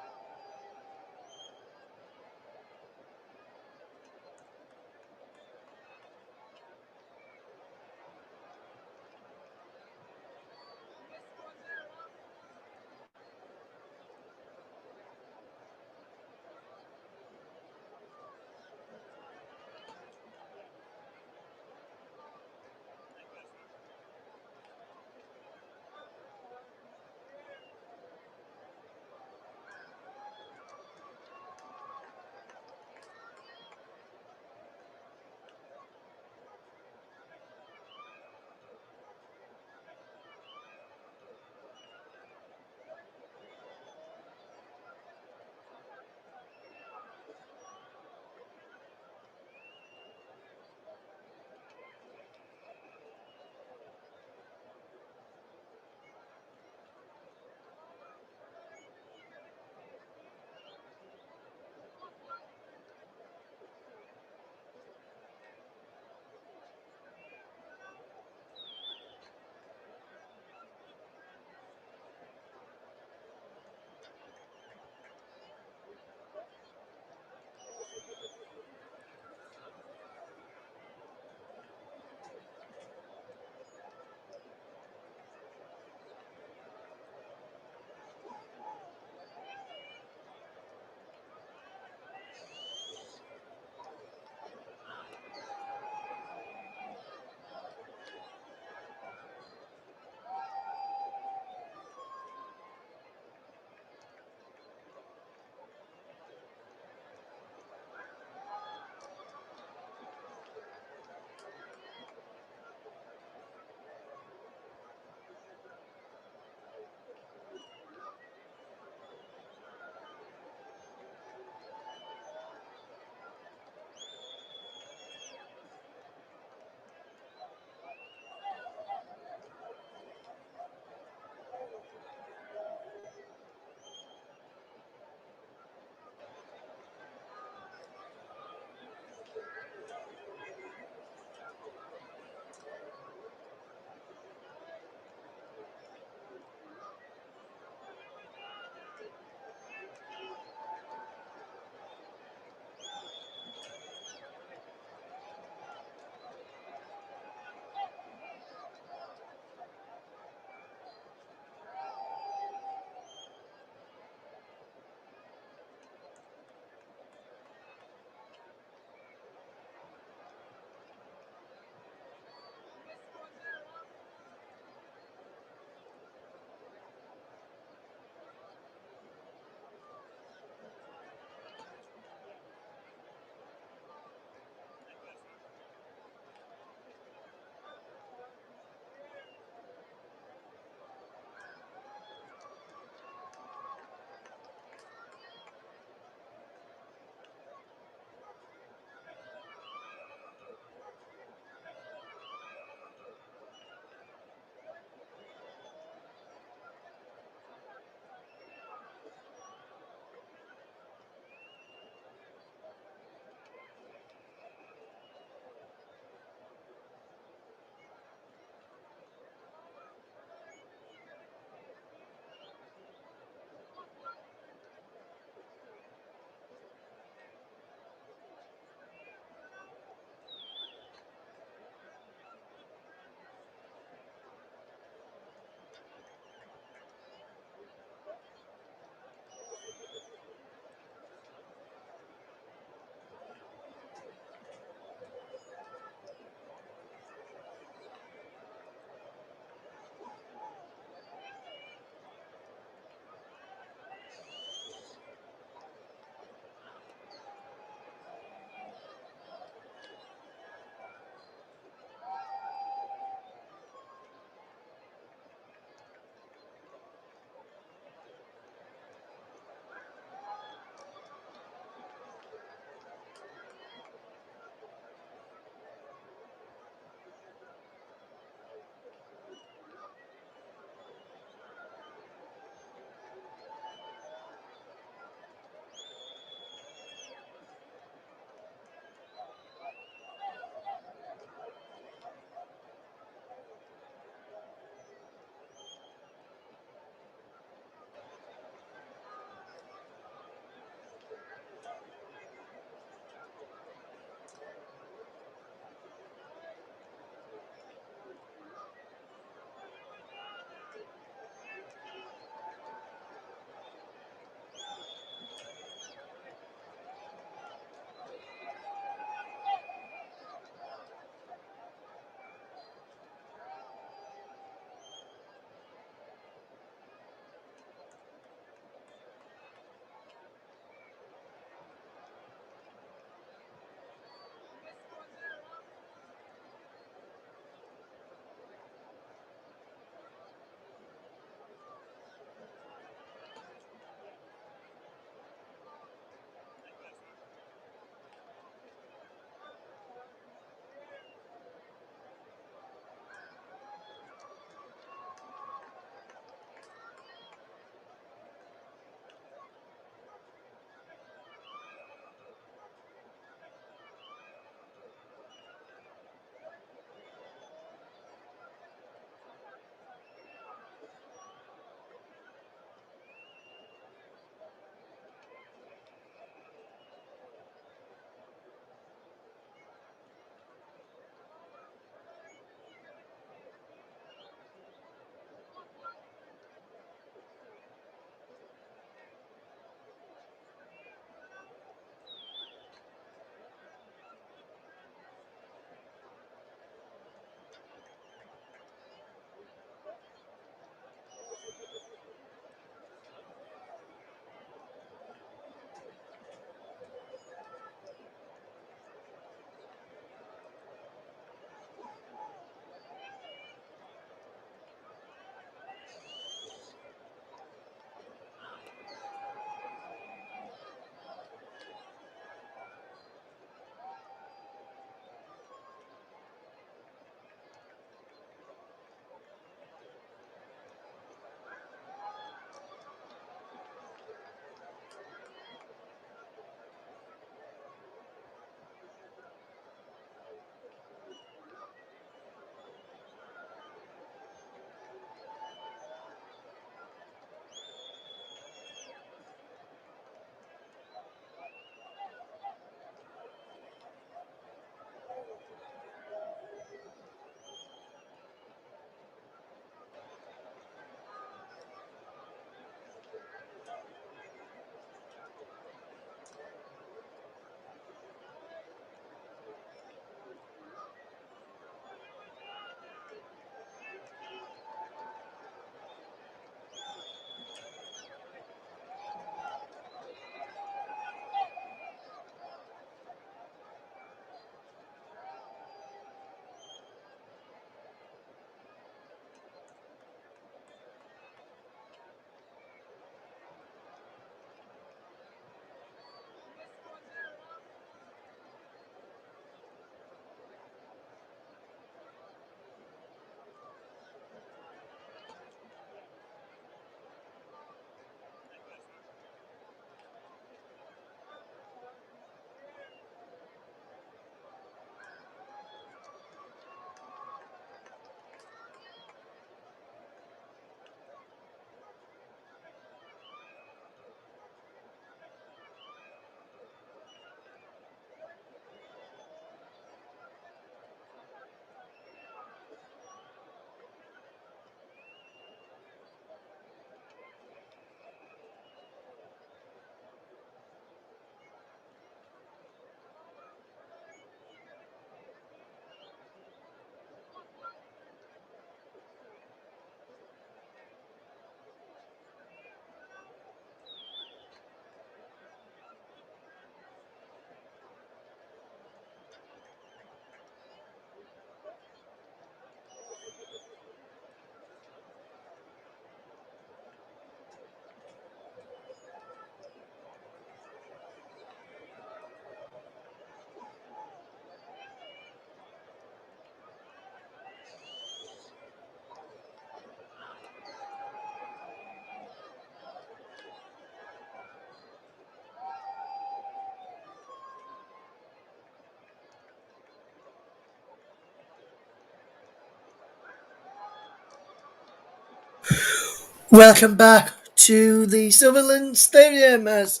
Welcome back to the Sutherland Stadium as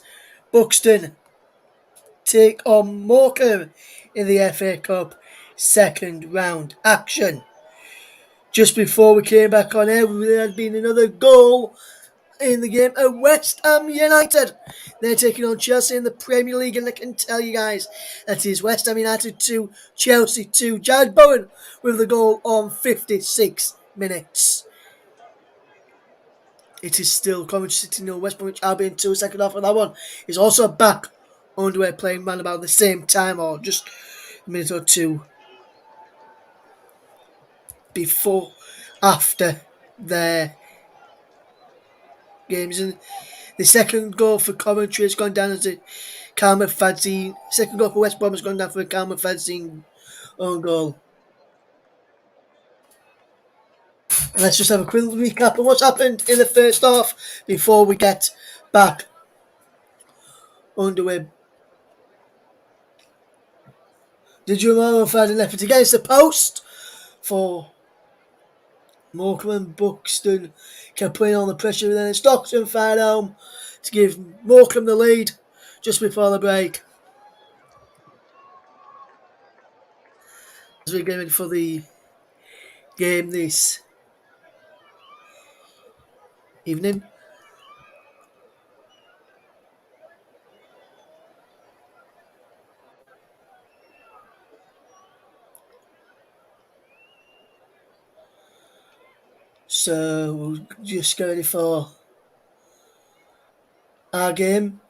Buxton take on Morecambe in the FA Cup second round action. Just before we came back on air, there had been another goal in the game at West Ham United. They're taking on Chelsea in the Premier League, and I can tell you guys that is West Ham United 2, Chelsea 2. Jared Bowen with the goal on 56 minutes. It is still Coventry City 0, West Bromwich Albion 2. Second half of that one is also back underway, playing around about the same time or just a minute or two before, after their games. And the second goal for Coventry has gone down as a Karma Fadzine. Second goal for West Brom has gone down for a Karma Fadzine own goal. And let's just have a quick recap of what's happened in the first half before we get back underway. Did you remember find an effort against the post for Morecambe and Buxton kept putting on the pressure, and then Stockton fired home to give Morecambe the lead just before the break. As we get ready for the game this evening. So we'll just get ready for our game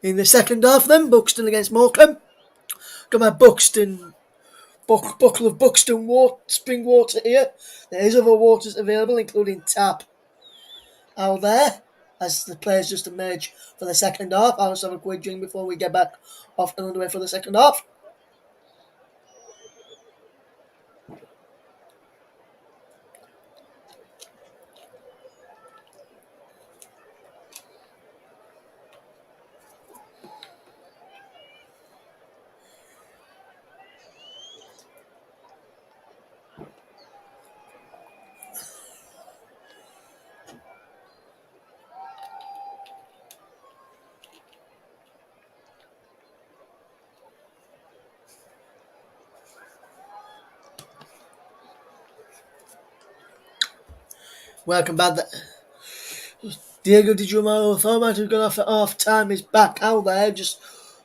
in the second half then. Buxton against Morecambe. Got my Buxton buckle of Buxton spring water here. There is other waters available, including tap out there, as the players just emerge for the second half. I'll just have a quick drink before we get back off and underway for the second half. Welcome back. Diego Di Giuliano thought might have gone off at half time. Is back out there, just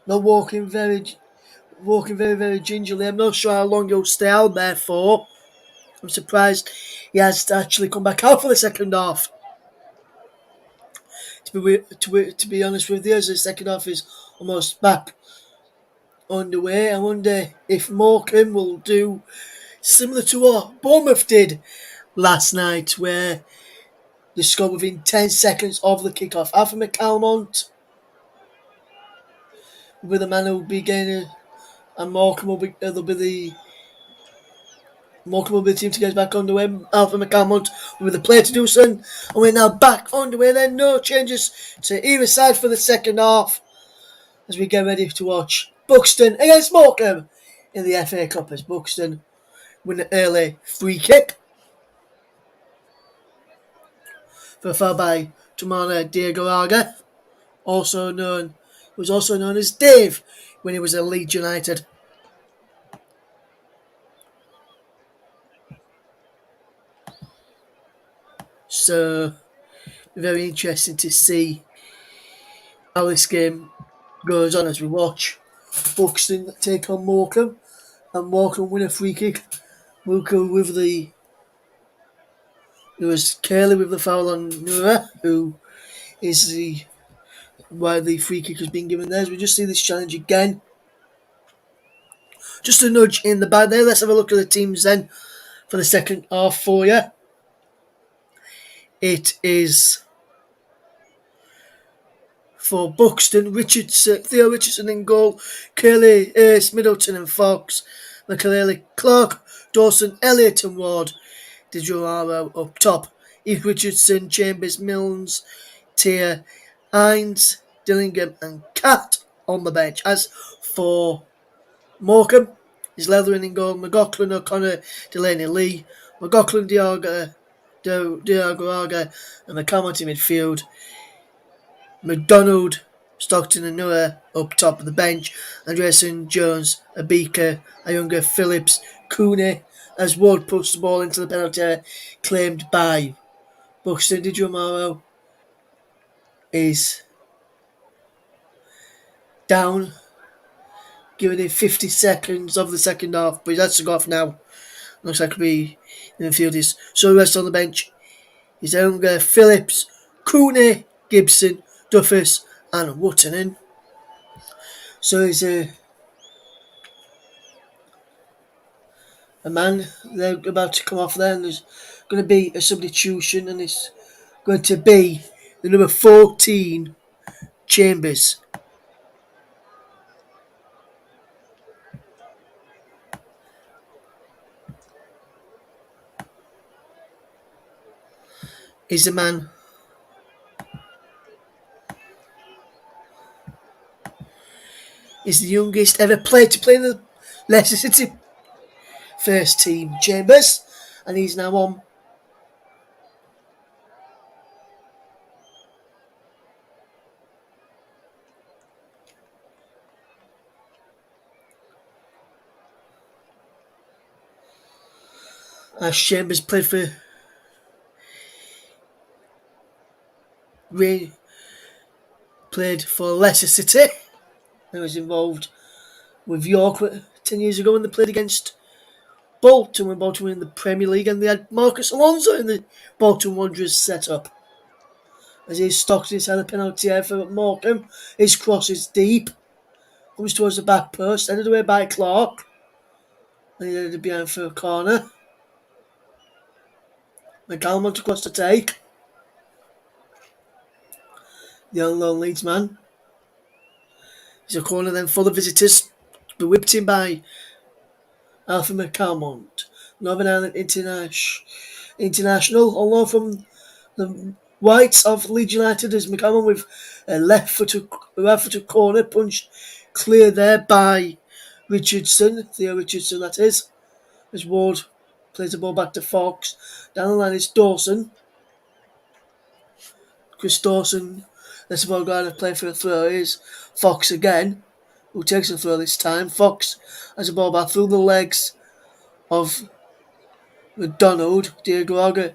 not walking very, very gingerly. I'm not sure how long he'll stay out there for. I'm surprised he has actually come back out for the second half. To be honest with you, as the second half is almost back underway, I wonder if Morecambe will do similar to what Bournemouth did last night, where they scored within 10 seconds of the kickoff. Alpha McCalmont will be the man who will be gaining, and Morecambe will be the team to get back underway. Alpha McCalmont will be the player to do so, and we're now back underway. Then no changes to either side for the second half as we get ready to watch Buxton against Morecambe in the FA Cup, as Buxton win an early free kick for a foul by Tumana Diego was also known as Dave when he was at Leeds United. So, very interesting to see how this game goes on as we watch Buxton take on Morecambe, and Morecambe win a free kick. There was Curley with the foul on Nura, who is why the free kick has been given there. As we just see this challenge again. Just a nudge in the back there. Let's have a look at the teams then for the second half for you. It is for Buxton, Theo Richardson in goal, Curley, Ace, Middleton and Fox, McAlealy, Clark, Dawson, Elliott and Ward, Di Giuliano up top, Heath Richardson, Chambers, Milnes, Tier, Hines, Dillingham and Cat on the bench. As for Morecambe, is Leathering in goal, McLaughlin, O'Connor, Delaney, Lee, McLaughlin, Diaga, Diagoraga and McCommon in midfield. McDonald, Stockton and Noah up top of the bench. Andreessen, Jones, Abika, Ayunga, Phillips, Cooney as Wood puts the ball into the penalty area claimed by Buxton. Di Giamaro is down, giving it 50 seconds of the second half, but he has to go off now. Looks like it'll be in the field. So the rest on the bench is Ayunga, Phillips, Cooney, Gibson, Duffus, and Wottonen. So he's a man, they're about to come off there, and there's going to be a substitution, and it's going to be the number 14, Chambers. Is the man is the youngest ever player to play in the Leicester City first team, Chambers, and he's now on. As Chambers played for Leicester City. He was involved with York 10 years ago when they played against Bolton when Bolton were in the Premier League, and they had Marcus Alonso in the Bolton Wanderers setup. As he's stocked inside the penalty area for Morecambe, his cross is deep, comes towards the back post, ended away by Clark, and he ended behind for a corner. McCalmont across to take. The unknown Leeds man. It's a corner then for the visitors, be whipped in by Alfie McCalmont. Northern Ireland International, although from the Whites of Leeds United as McCalmont with a right footed corner punched clear there by Theo Richardson that is. As Ward plays the ball back to Fox. Down the line is Dawson. Chris Dawson lets the ball go and play for a throw. Is Fox again, who takes the throw this time. Fox has the ball back through the legs of McDonald. Diagoraga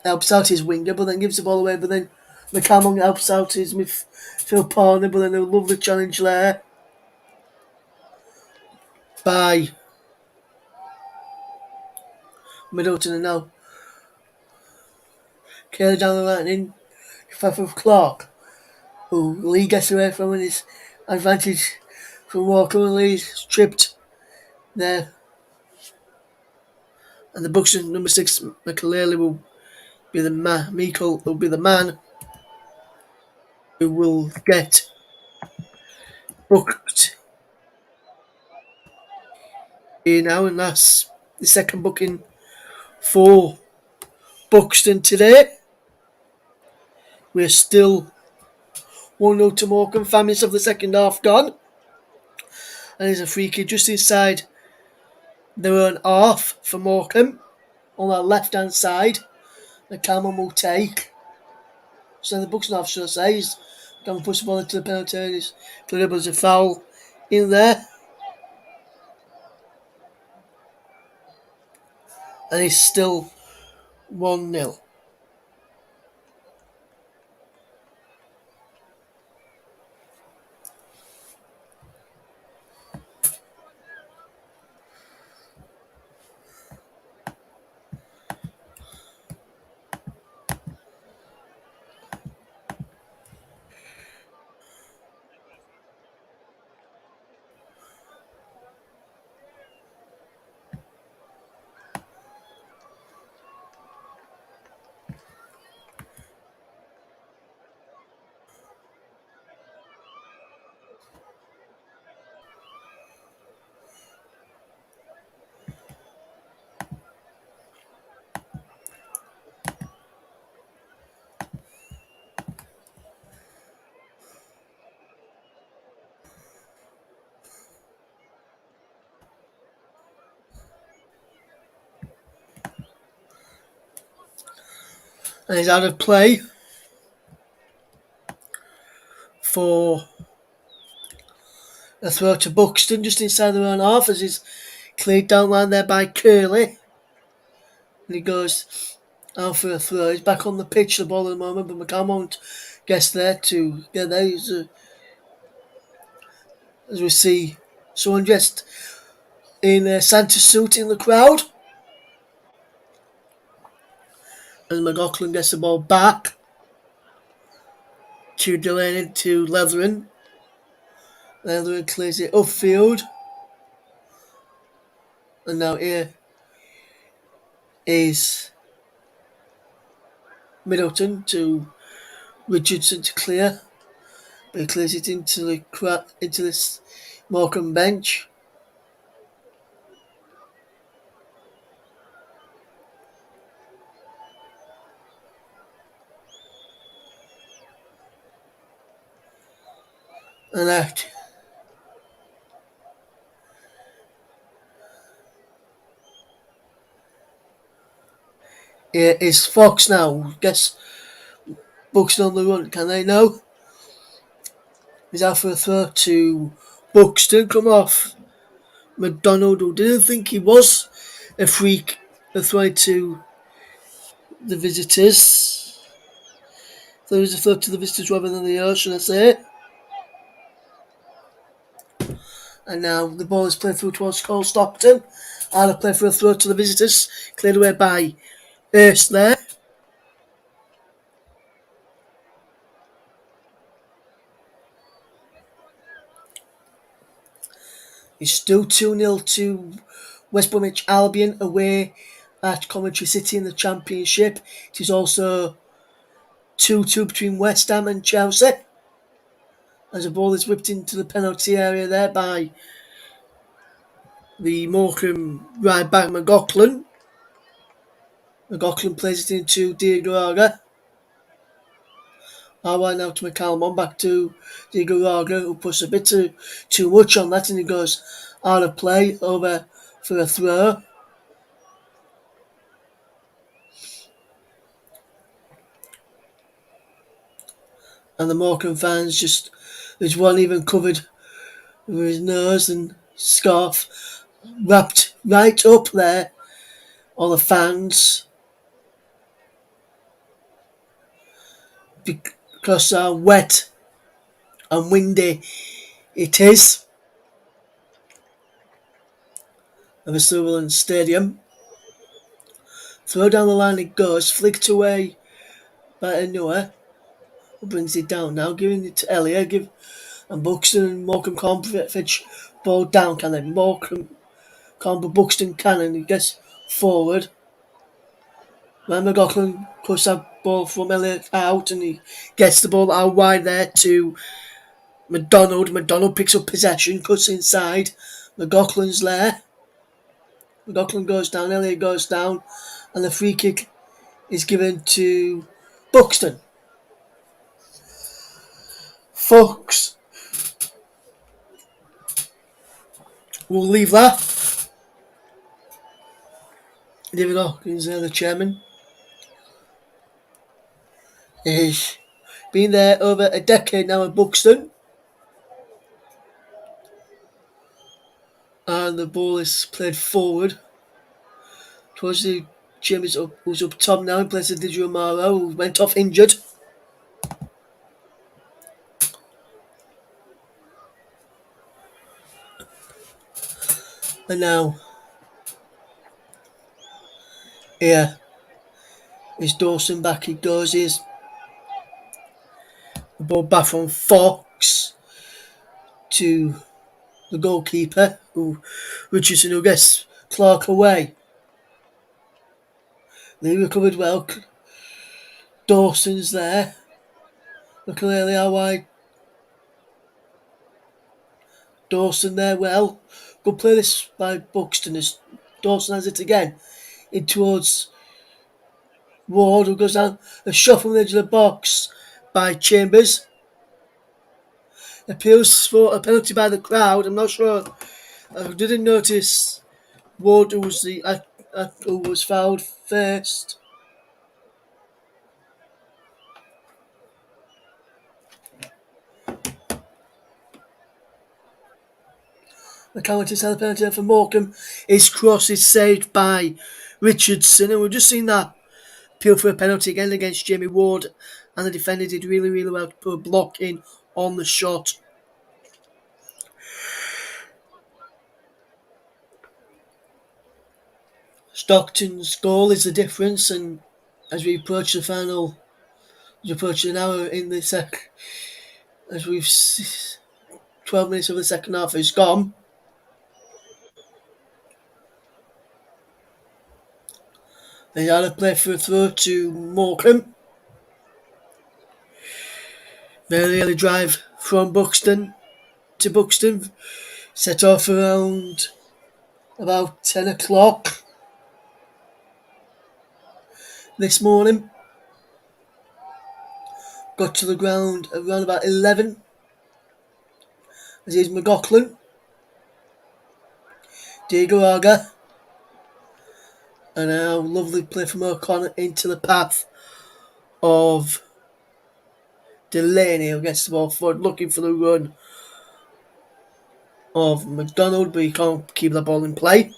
helps out his winger, but then gives the ball away. But then McCalmont helps out his midfield partner. But then a lovely challenge there by Middleton, and now clear down the line in favour of Clark, who Lee gets away from, and his advantage from Walker, and Lee's tripped there. And the Buxton number 6 McAlealy will be the man. Meikle will be the man who will get booked here now, and that's the second booking for Buxton today. We're still 1-0 to Morecambe. 5 minutes of the second half gone. And there's a free kick just inside their own half for Morecambe on that left hand side. The Cameron will take. So the Buxton half, should I say, he's going to push the ball into the penalty area. He's cleared up as a foul in there. And it's still 1-0. And he's out of play for a throw to Buxton just inside their own half as he's cleared down line there by Curley. And he goes out for a throw. He's back on the pitch, the ball at the moment, but McCann won't get there to get there. As we see someone dressed in a Santa suit in the crowd. As McLaughlin gets the ball back to Delaney to Leathering. Leathering clears it upfield. And now here is Middleton to Richardson to clear. But he clears it into this Morecambe bench. And out. Here is Fox now. Gets Buxton on the run. Can they know? He's out for a throw to Buxton. Come off McDonald, who didn't think he was a freak. A throw to the visitors. There was a throw to the visitors rather than the others, should I say. And now the ball is played through towards Cole Stockton. And a play for a throw to the visitors. Cleared away by Hurst there. It's still 2-0 to West Bromwich Albion away at Coventry City in the Championship. It is also 2-2 between West Ham and Chelsea. As the ball is whipped into the penalty area there by the Morecambe right back McLaughlin. McLaughlin plays it into Diagoraga. Right now to McCalmon, back to Diagoraga, who puts a bit too much on that, and he goes out of play over for a throw. And the Morecambe fans there's one even covered with his nose and scarf wrapped right up there. All the fans, because how wet and windy it is of a Sutherland Stadium. Throw down the line it goes, flicked away by Noah, who brings it down now, giving it to Elliot, and Buxton and Morecambe can't fetch ball down, can they? Morecambe can't, but Buxton can, and he gets forward. Ryan McLaughlin cuts that ball from Elliot out, and he gets the ball out wide there to McDonald. McDonald picks up possession, cuts inside. McLaughlin's there. McLaughlin goes down, Elliot goes down, and the free kick is given to Buxton. Fox will leave that. David Hawkins, the chairman, he's been there over a decade now at Buxton. And the ball is played forward towards the James who's up top now in place of Didier Amaro, who went off injured. And now here is Dawson back. He goes. Here's the ball back from Fox to the goalkeeper, Richardson, who gets Clark away. They recovered well. Dawson's there. Look clearly how wide. Dawson there well. Good play this by Buxton as Dawson has it again. In towards Ward, who goes down a shot from the edge of the box by Chambers. Appeals for a penalty by the crowd. I'm not sure. I didn't notice Ward who was fouled first. The counter cell penalty for Morecambe. His cross is saved by Richardson, and we've just seen that appeal for a penalty again against Jamie Ward, and the defender did really, really well to put a block in on the shot. Stockton's goal is the difference, and as we approach the final, as we approach an hour in the as we've 12 minutes of the second half is gone. They had a play for a throw to Morecambe. Very early drive from Buxton to Buxton. Set off around about 10 o'clock this morning. Got to the ground around about 11. As is McLaughlin. Diego Aga. And a lovely play from O'Connor into the path of Delaney, who gets the ball forward, looking for the run of McDonald, but he can't keep the ball in play.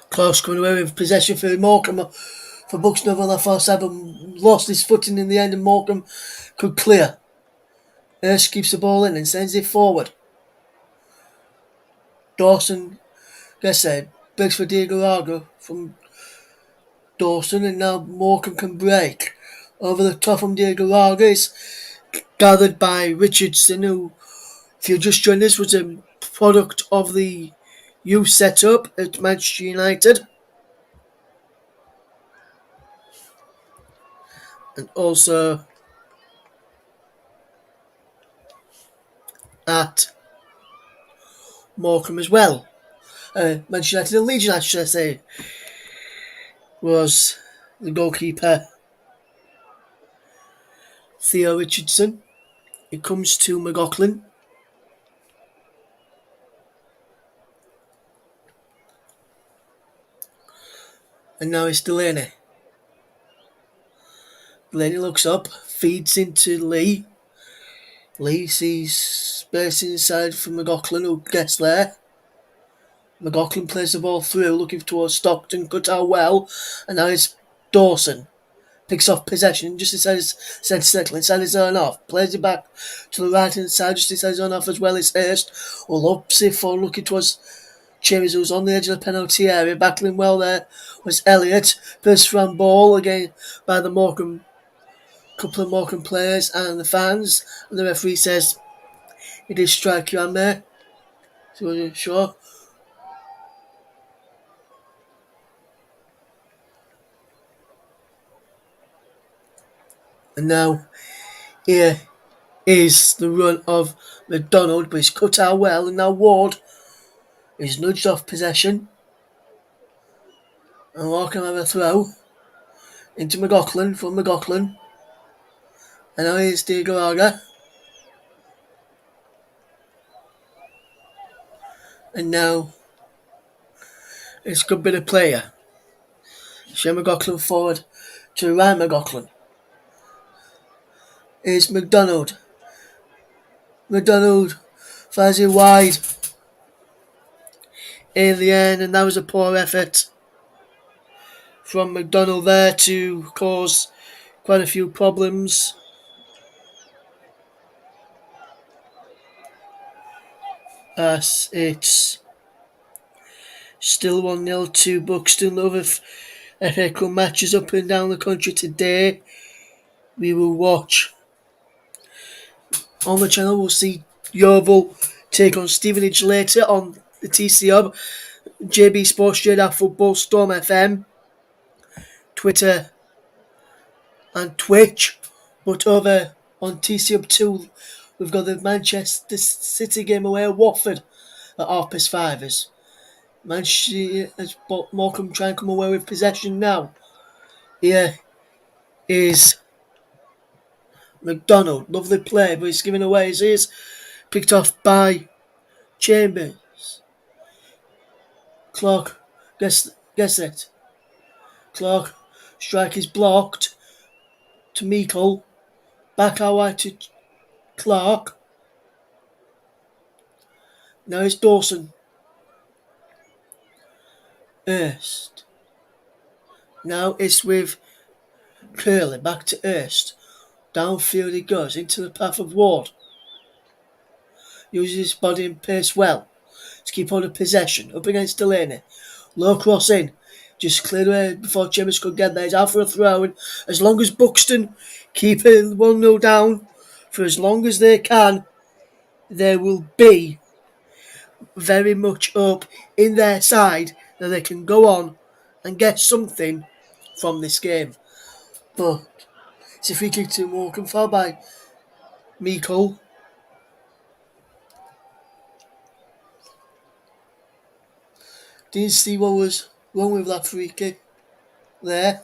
Close coming away with possession for Morecambe, for Buxton over on the far side, but lost his footing in the end, and Morecambe could clear. Ersh keeps the ball in and sends it forward. Dawson gets there, breaks for Diego Aga from Dawson, and now Morecambe can break. Over the top from Diego Aga is gathered by Richardson, who, if you just joined us, was a product of the youth setup at Manchester United. And also at Morecambe as well. Manchester United and Legion, I should say, was the goalkeeper Theo Richardson. It comes to McLaughlin. And now it's Delaney. Delaney looks up, feeds into Lee. Lee sees space inside for McLaughlin, who gets there. McLaughlin plays the ball through, looking towards Stockton, cut out well, and now it's Dawson. Picks off possession, just inside his centre circle, inside his own half. Plays it back to the right hand side, just inside his own half as well as Hurst. All up, for looking towards Chambers, who's on the edge of the penalty area. Battling well there was Elliott. First round ball again by the Morecambe, couple of Morecambe players and the fans. And the referee says, "He did strike you on there." So you're sure? And now here is the run of McDonald, but he's cut out well, and now Ward is nudged off possession. And Morecambe have a throw into McLaughlin from McLaughlin. And now here's Diego Aga. And now it's a good bit of player. Shane McLaughlin forward to Ryan McLaughlin. It's McDonald. McDonald fires it wide in the end, and that was a poor effort from McDonald there to cause quite a few problems. As it's still 1-0 to Buxton. Other FA Cup matches up and down the country today. We will watch on the channel. We'll see Yeovil take on Stevenage later on the TC Hub, JB Sports, JDAF Football, Storm FM, Twitter and Twitch. But over on TC Hub 2, We've got the Manchester City game away at Watford at 5:30. As Manchester as Morecambe try and come away with possession now. Here is McDonald. Lovely play, but he's given away his ears. Picked off by Chambers. Clark, guess it. Clark, strike is blocked to Meikle. Back our way to Clark. Now it's Dawson. Erst. Now it's with Curley. Back to Erst. Downfield he goes into the path of Ward. Uses his body and pace well to keep on the possession. Up against Delaney. Low cross in. Just cleared away before Chambers could get there. He's out for a throw. And as long as Buxton keep it 1-0 down for as long as they can, there will be very much up in their side that they can go on and get something from this game. But it's a free kick to Morecambe, fouled by Meikle. Didn't see what was wrong with that free kick there.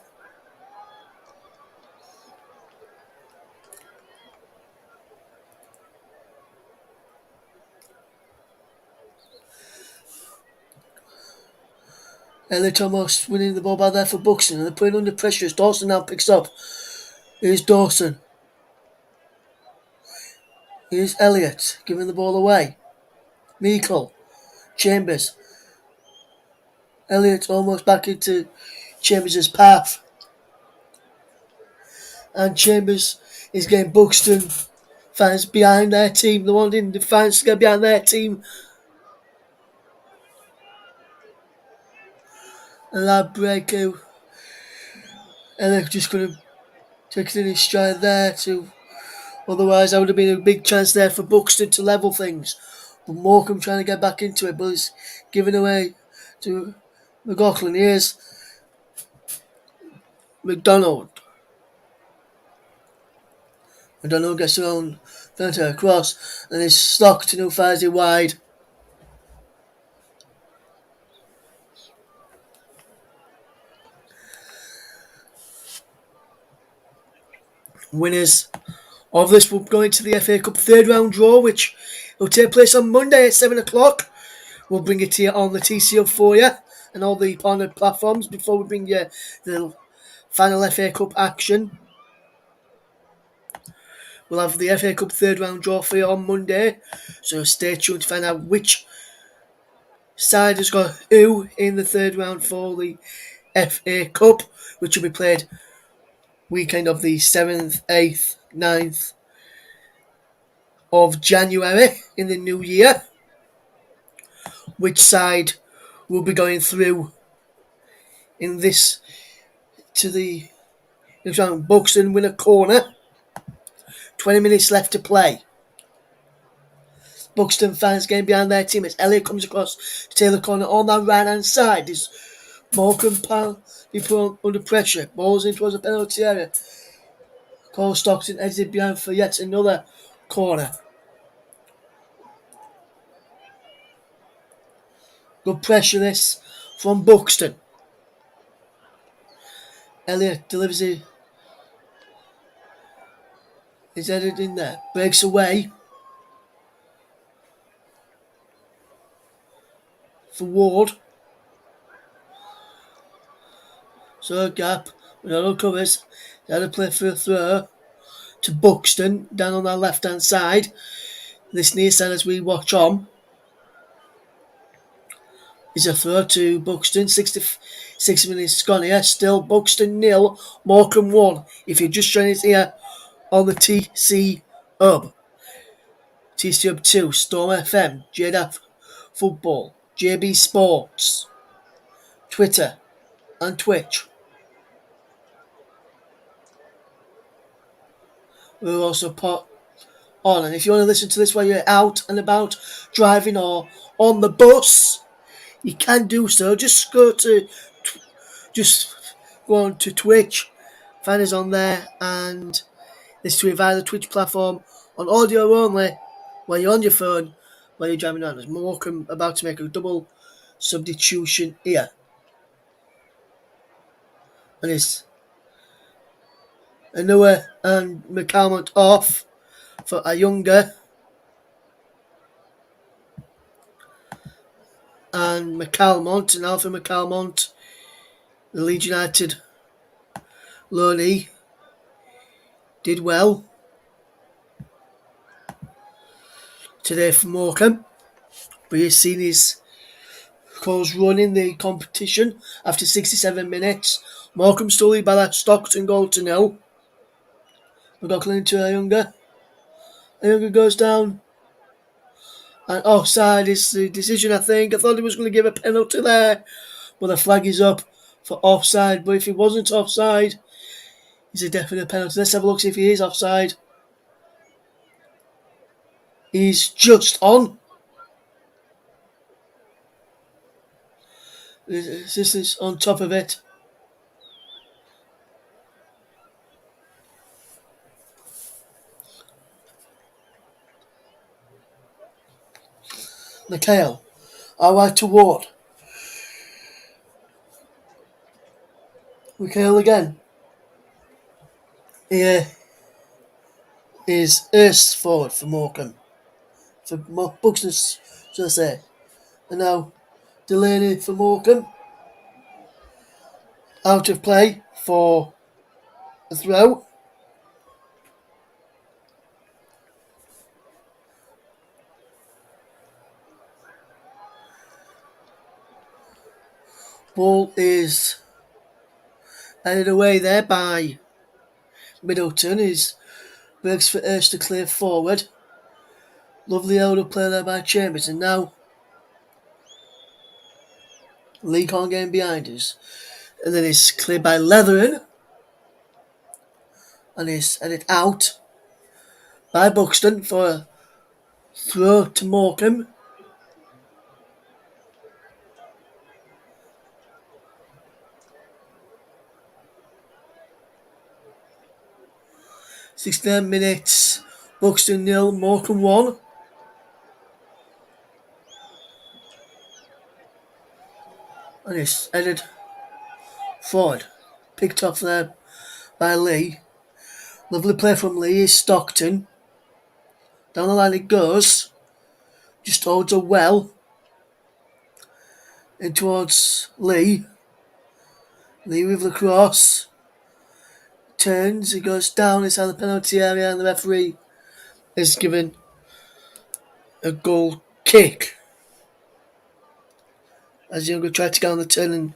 Elliot almost winning the ball by there for Buxton, and they're putting under pressure as Dawson now picks up. Here's Dawson. Here's Elliot giving the ball away. Meikle. Chambers. Elliot almost back into Chambers' path. And Chambers is getting Buxton fans behind their team. The one in the fans to get behind their team. And that breakout. Elliot just couldn't take it in his stride there to. Otherwise, that would have been a big chance there for Buxton to level things. But Morecambe trying to get back into it, but it's given away to McLaughlin. Here's McDonald. McDonald gets around Venter across and is stocked to Nufazi wide. Winners of this will go into the FA Cup third round draw, which will take place on Monday at 7 o'clock. We'll bring it here on the TCO for you and all the partnered platforms before we bring you the final FA Cup action. We'll have the FA Cup third round draw for you on Monday, so stay tuned to find out which side has got who in the third round for the FA Cup, which will be played weekend of the 7th, 8th, 9th of January in the new year. Which side will be going through in this to the next round? Buxton win a corner. 20 minutes left to play. Buxton fans getting behind their team as Elliot comes across to take the corner on that right hand side. This Morecambe people under pressure. Balls in towards the penalty area. Cole Stockton exited behind for yet another corner. Good pressure this from Buxton. Elliot delivers it. He's headed in there. Breaks away. For Ward. So a gap. Ronaldo covers. They had to play for a throw to Buxton down on our left hand side. This near side as we watch on is a throw to Buxton. 66 minutes gone here. Still Buxton 0, Morecambe 1. If you're just joining us here on the TC Hub. TC Hub 2, Storm FM, JDAF Football, JB Sports, Twitter and Twitch. We're also put on, and if you want to listen to this while you're out and about driving or on the bus, you can do so. Just go on to Twitch, find us on there, and listen to it via the Twitch platform on audio only while you're on your phone while you're driving around. There's Morecambe about to make a double substitution here. And it's Anua and McCalmont off for a younger. And McCalmont, and Alfred McCalmont, the Leeds United loanee, did well today for Morecambe. But he's seen his cause running the competition after 67 minutes. Morecambe still lead by that Stockton goal to nil. McLaughlin into Ayunga. Ayunga goes down. And offside is the decision, I think. I thought he was going to give a penalty there. But the flag is up for offside. But if he wasn't offside, it's a definite penalty. Let's have a look, see if he is offside. He's just on. This is on top of it. Mikhail. Out to Ward. Mikhail again. Here is Erst forward for Morecambe. For Buxton, should I say. And now Delaney for Morecambe. Out of play for a throw. Ball is headed away there by Middleton. His breaks for Erst to clear forward. Lovely elder play there by Chambers. And now Lee can't get behind us. And then it's cleared by Leatherin. And it's headed out by Buxton for a throw to Morecambe. "69 minutes, Buxton 0, Morecambe 1. And it's headed forward. Picked off there by Lee. Lovely play from Lee is Stockton. Down the line it goes. Just holds her well. In towards Lee. Lee with the cross. Turns, he goes down inside the penalty area and the referee is given a goal kick. As Younger tried to go on the turn and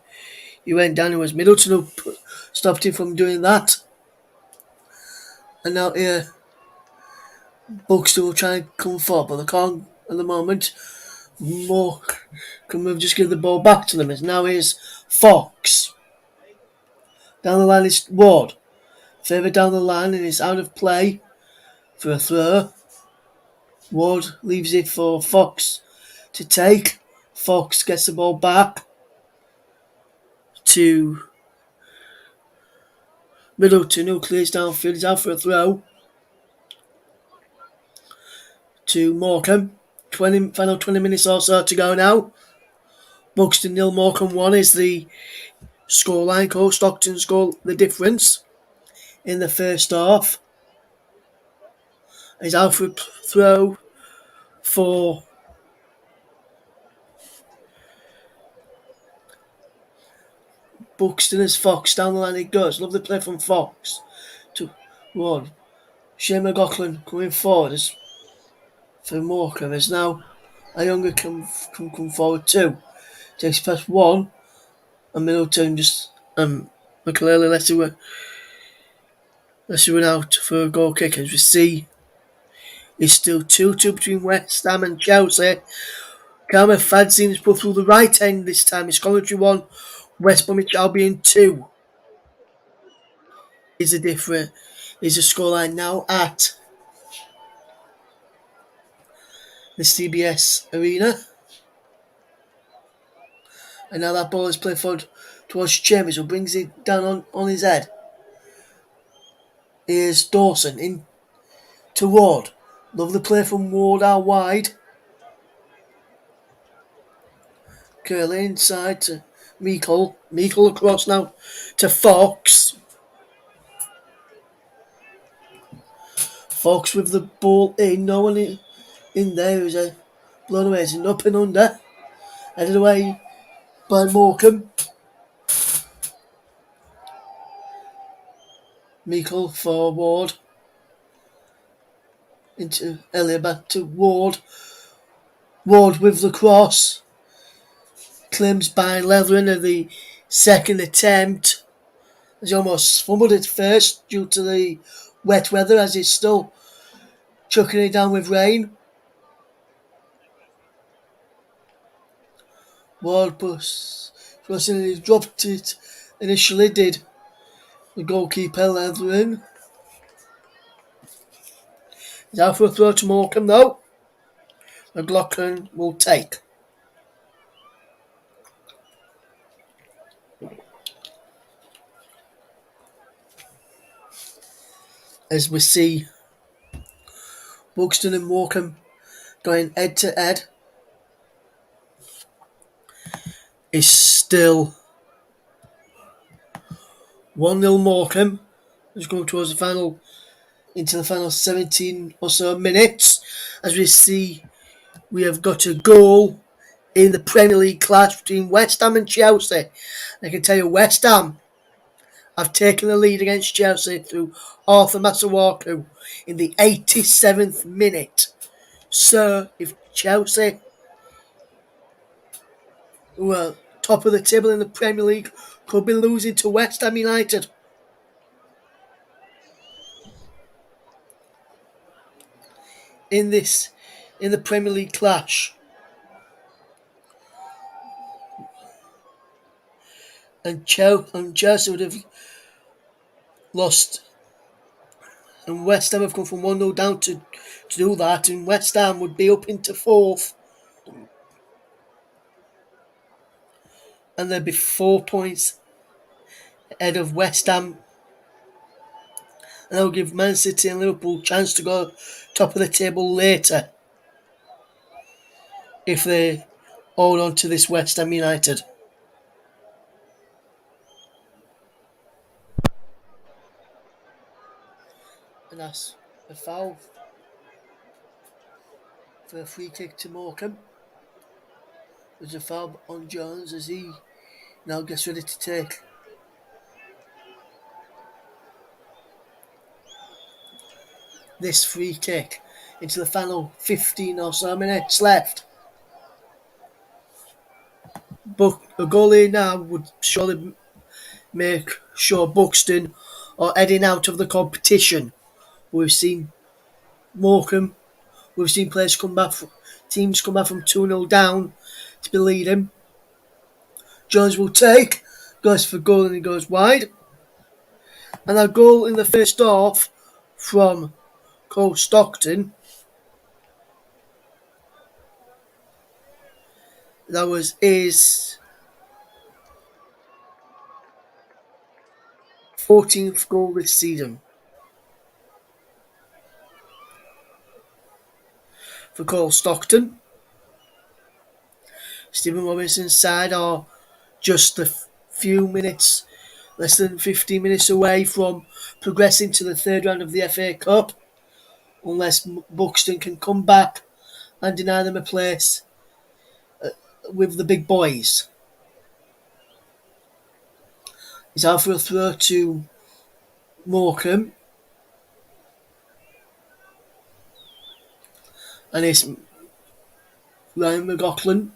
he went down, it was Middleton who stopped him from doing that. And now here, Buxton will try and come forward, but they can't at the moment. Morecambe have just give the ball back to them. As now is Fox. Down the line is Ward. Further down the line and it's out of play for a throw. Ward leaves it for Fox to take. Fox gets the ball back to Middleton, who clears downfield. He's out for a throw to Morecambe. Final 20 minutes or so to go now. Buxton 0, Morecambe 1 is the scoreline. Cole Stockton scored the difference in the first half. He's out for a throw for Buxton as Fox. Down the line it goes. Lovely play from Fox to Ward. Shane McLaughlin coming forward as for Morecambe. As now a younger come forward too. Takes past one. And Middleton just McClellan lets it run out for a goal kick. As we see, it's still 2-2 between West Ham and Chelsea. Karma Fadzine is put through the right end this time. It's Coventry 1, West Bromwich Albion 2. Is a scoreline now at the CBS Arena. And now that ball is played forward towards Chambers, who brings it down on his head. Here's Dawson in to Ward. Lovely play from Ward out wide. Curly inside to Meikle. Meikle across now to Fox. Fox with the ball in. No one in there. Is a blown away. It's an up and under. Headed away by Morecambe. Meikle for Ward. Into Elliot back to Ward. Ward with the cross. Claims by Leathering at the second attempt. He almost fumbled it first due to the wet weather as he's still chucking it down with rain. Ward he dropped it initially, did the goalkeeper Leathering. He's out for a throw to Morecambe though. McLaughlin will take. As we see Buxton and Morecambe going head to head, is still 1-0 Morecambe. It's going towards into the final 17 or so minutes. As we see, we have got a goal in the Premier League clash between West Ham and Chelsea. I can tell you, West Ham have taken the lead against Chelsea through Arthur Masuaku in the 87th minute. So, if Chelsea were top of the table in the Premier League, could be losing to West Ham United. In the Premier League clash. And Chelsea would have lost. And West Ham have come from 1-0 down to do that. And West Ham would be up into fourth. And they'd be 4 points ahead of West Ham. And that'll give Man City and Liverpool a chance to go top of the table later. If they hold on to this West Ham United. And that's a foul for a free kick to Morecambe. There's a foul on Jones as he now gets ready to take this free kick into the final 15 or so minutes left. But a goalie now would surely make sure Buxton are heading out of the competition. We've seen Morecambe, we've seen teams come back from 2-0 down to be leading. Jones will take, goes for goal and he goes wide. And a goal in the first half from Cole Stockton. That was his 14th goal this season. For Cole Stockton. Stephen Robinson's side are just a few minutes, less than 15 minutes away from progressing to the third round of the FA Cup, unless Buxton can come back and deny them a place with the big boys. He's out for a throw to Morecambe, and it's Ryan McLaughlin.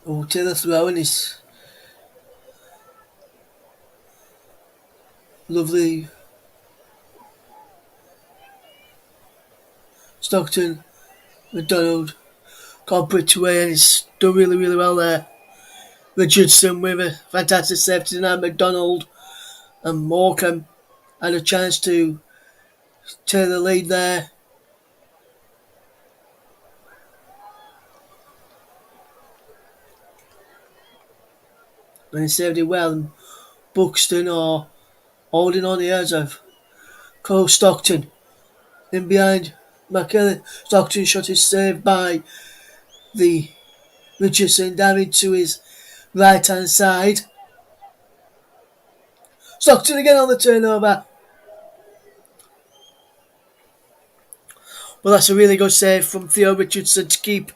Will take the throw and his lovely Stockton McDonald can't put it away and he's done really, really well there. Richardson with a fantastic save to deny McDonald, and Morecambe had a chance to turn the lead there. and he saved it well. And Buxton are holding on the ears of Cole Stockton. In behind McKellen, Stockton shot is saved by the Richardson down into his right hand side. Stockton again on the turnover. Well, that's a really good save from Theo Richardson to keep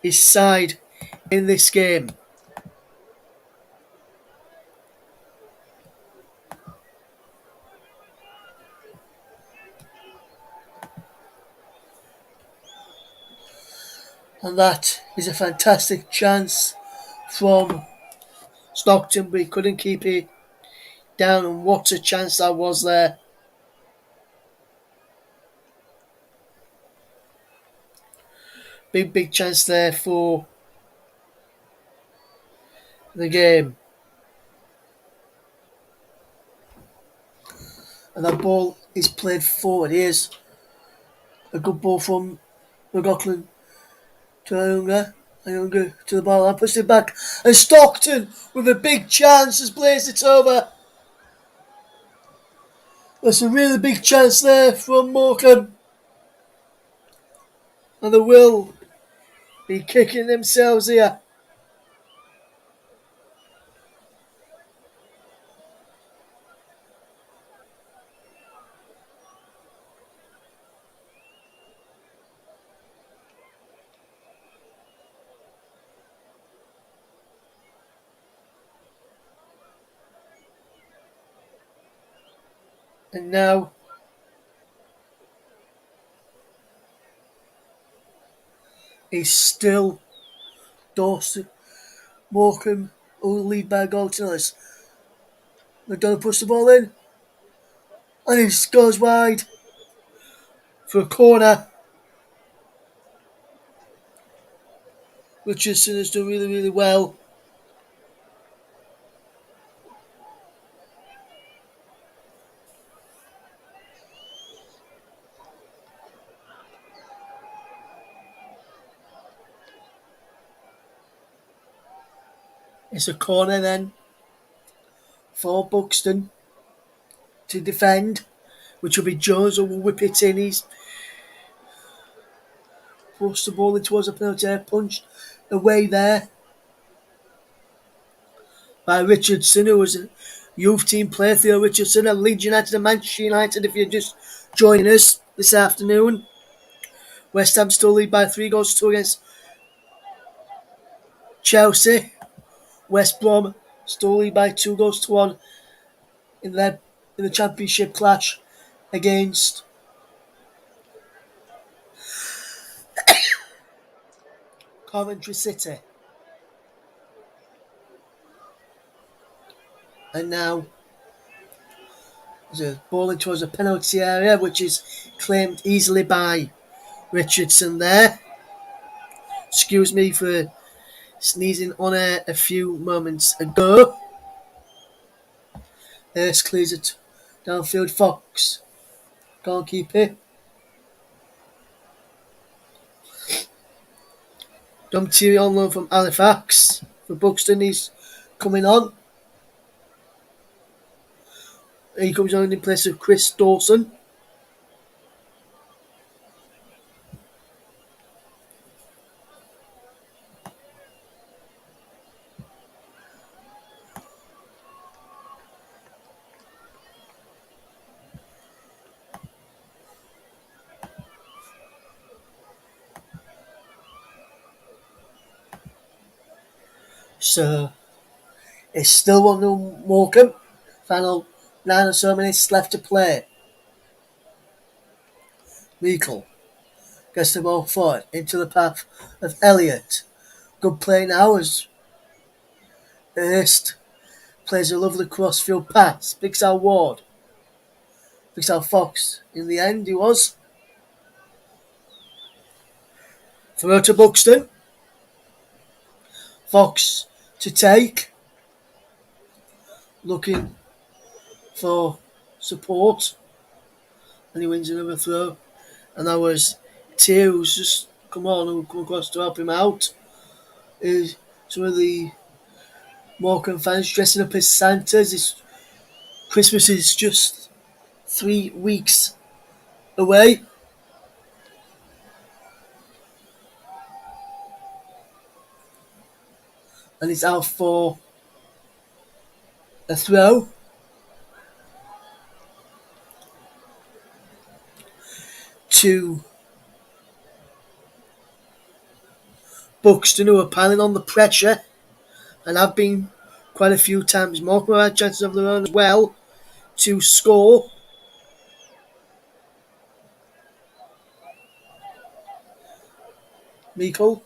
his side in this game. And that is a fantastic chance from Stockton, but he couldn't keep it down. And what a chance that was there. Big chance there for the game. And that ball is played forward. Here's a good ball from McLaughlin to Ayunga to the ball and puts it back. And Stockton with a big chance has blazed it over. That's a really big chance there from Morecambe. And they will be kicking themselves here. And now it's still Dawson Morecambe who will lead by a goal to us. McDonald puts the ball in and he goes wide for a corner. Richardson has done really well. It's a corner then for Buxton to defend, which will be Jones who will whip it in. He's forced the ball into us, a penalty area, punched away there by Richardson, who was a youth team player. Theo Richardson of Leeds United and Manchester United, if you're just joining us this afternoon. West Ham still lead by 3-2 against Chelsea. West Brom still lead by 2-1 in the Championship clash against Coventry City. And now there's a ball into a penalty area, which is claimed easily by Richardson there. Excuse me for sneezing on air a few moments ago. Hurst clears it downfield. Fox can't keep it. Dumtieri on loan from Halifax for Buxton. He's coming on. He comes on in place of Chris Dawson. So it's still 1-0 Morecambe. Final 9 or so minutes left to play. Meikle gets the ball forward into the path of Elliott. Good play now as Hurst plays a lovely crossfield pass. Picks out Ward. Picks out Fox. In the end, he was. Throw to Buxton. Fox to take. Looking for support. And he wins another throw. And that was Tier who's just come across to help him out. Some of the Morecambe fans dressing up as Santas. Christmas is just 3 weeks away. And it's out for a throw to Buxton, who are piling on the pressure and have been quite a few times. Morecambe had chances of their own as well to score. Meikle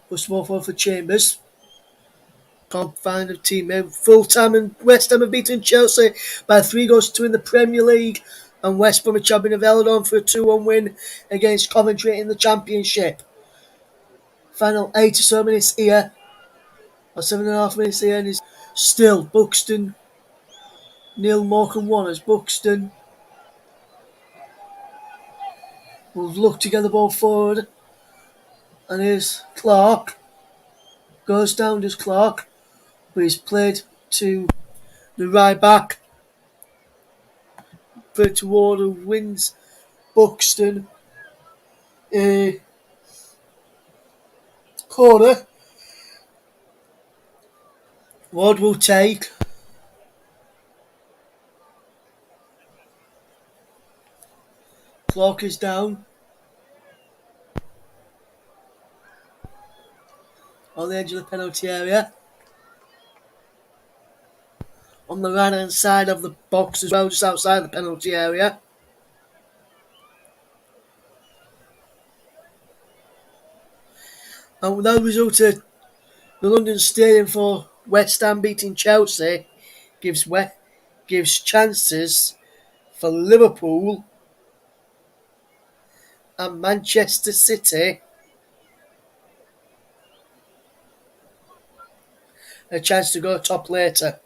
was small forward for Chambers. Can't find a teammate. Fulham and West Ham have beaten Chelsea by 3-2 in the Premier League, and West Bromwich have been held on for a 2-1 win against Coventry in the Championship. Final 8 or so minutes here, or 7.5 minutes here, and is still Buxton nil, Morecambe 1, as Buxton will look to get the ball forward. And here's Clark. Goes down, does Clark, but he's played to the right back. Played toward who wins Buxton a corner. Ward will take. Clark is down. On the edge of the penalty area. On the right hand side of the box as well, just outside the penalty area. And that result of the London Stadium for West Ham beating Chelsea gives chances for Liverpool and Manchester City a chance to go top later.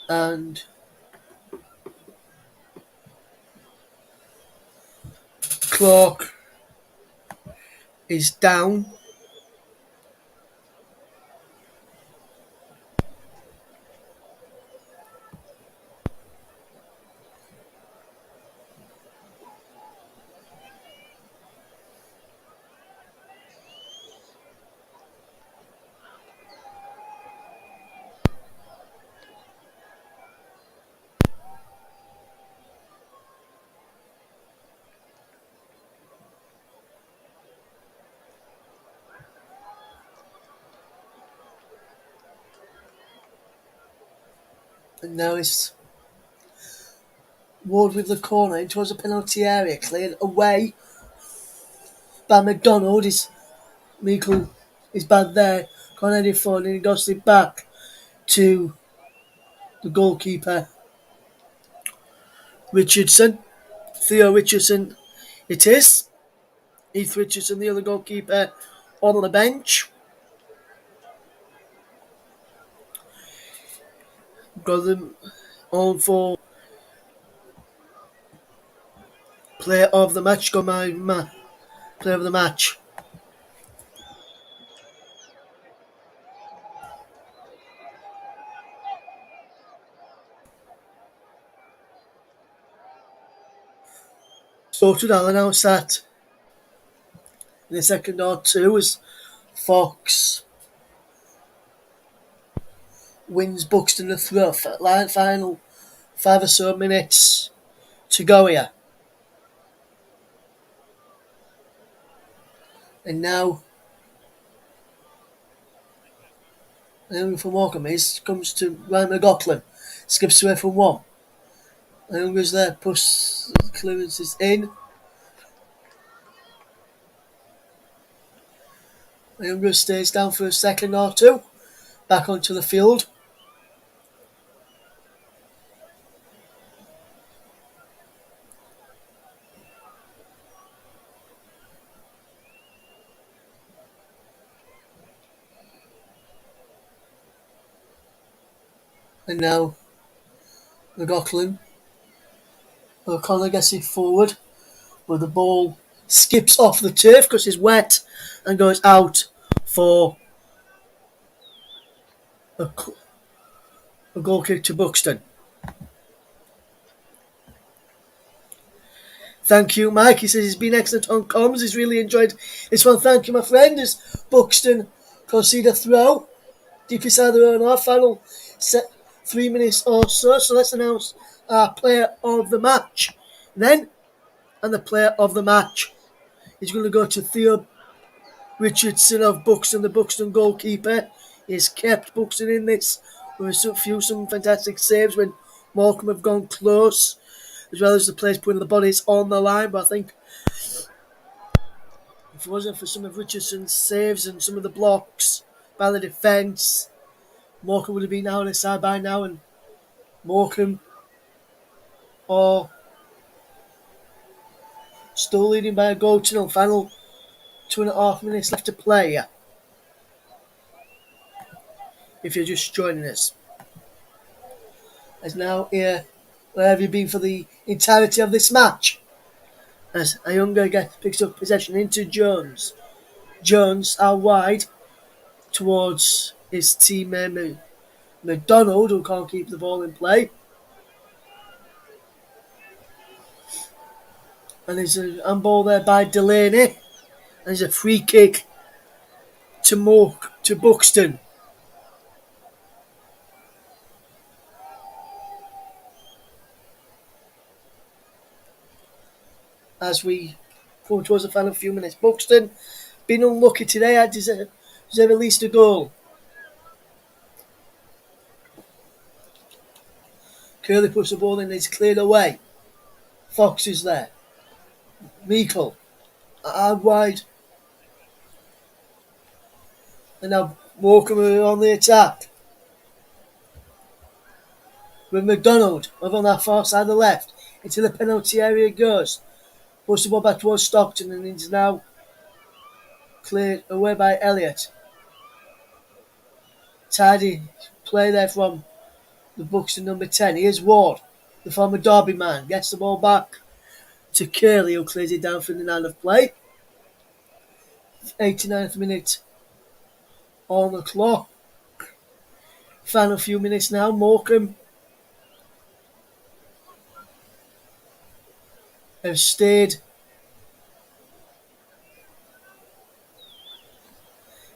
And Clark is down. And now it's Ward with the corner. It was a penalty area cleared away by McDonald. Meikle is bad there. Can't head it forward and he goes it back to the goalkeeper. Richardson. Theo Richardson it is. Heath Richardson, the other goalkeeper, on the bench. Got them on for player of the match. Got my player of the match. Sorted, I'll announce that in a second or two as Fox wins Buxton the throw. Final 5 or so minutes to go here. And now, from Morecambe comes to Ryan McLaughlin. Skips away from one. Younger's there, push clearances in. Younger stays down for a second or two. Back onto the field. And now McLaughlin. O'Connor gets it forward with the ball skips off the turf because it's wet and goes out for a, a goal kick to Buxton. Thank you, Mike. He says he's been excellent on comms. He's really enjoyed this one. Thank you, my friend. As Buxton concede a throw deep inside their own half, final set 3 minutes or so. So let's announce our player of the match then. And the player of the match is going to go to Theo Richardson of Buxton, the Buxton goalkeeper. He's kept Buxton in this with some fantastic saves when Morecambe have gone close, as well as the players putting the bodies on the line. But I think if it wasn't for some of Richardson's saves and some of the blocks by the defence, Morecambe would have been out on his side by now, and Morecambe are still leading by a goal to nil. Final 2.5 minutes left to play. If you're just joining us, as now here, where have you been for the entirety of this match? As Ayunga picks up possession into Jones. Jones out wide towards his teammate McDonald, who can't keep the ball in play. And there's a handball there by Delaney. And there's a free kick to Buxton. As we come towards the final few minutes, Buxton been unlucky today. I deserve at least a goal. Curley puts the ball in, it's cleared away. Fox is there. Meikle out wide. And now Morecambe are on the attack. With McDonald over on that far side of the left. Into the penalty area it goes. Puts the ball back towards Stockton and it's now cleared away by Elliott. Tidy play there from the Buxton number 10. Here's Ward, the former Derby man. Gets the ball back to Curley, who clears it down from the line of play. 89th minute on the clock. Final few minutes now. Morecambe have stayed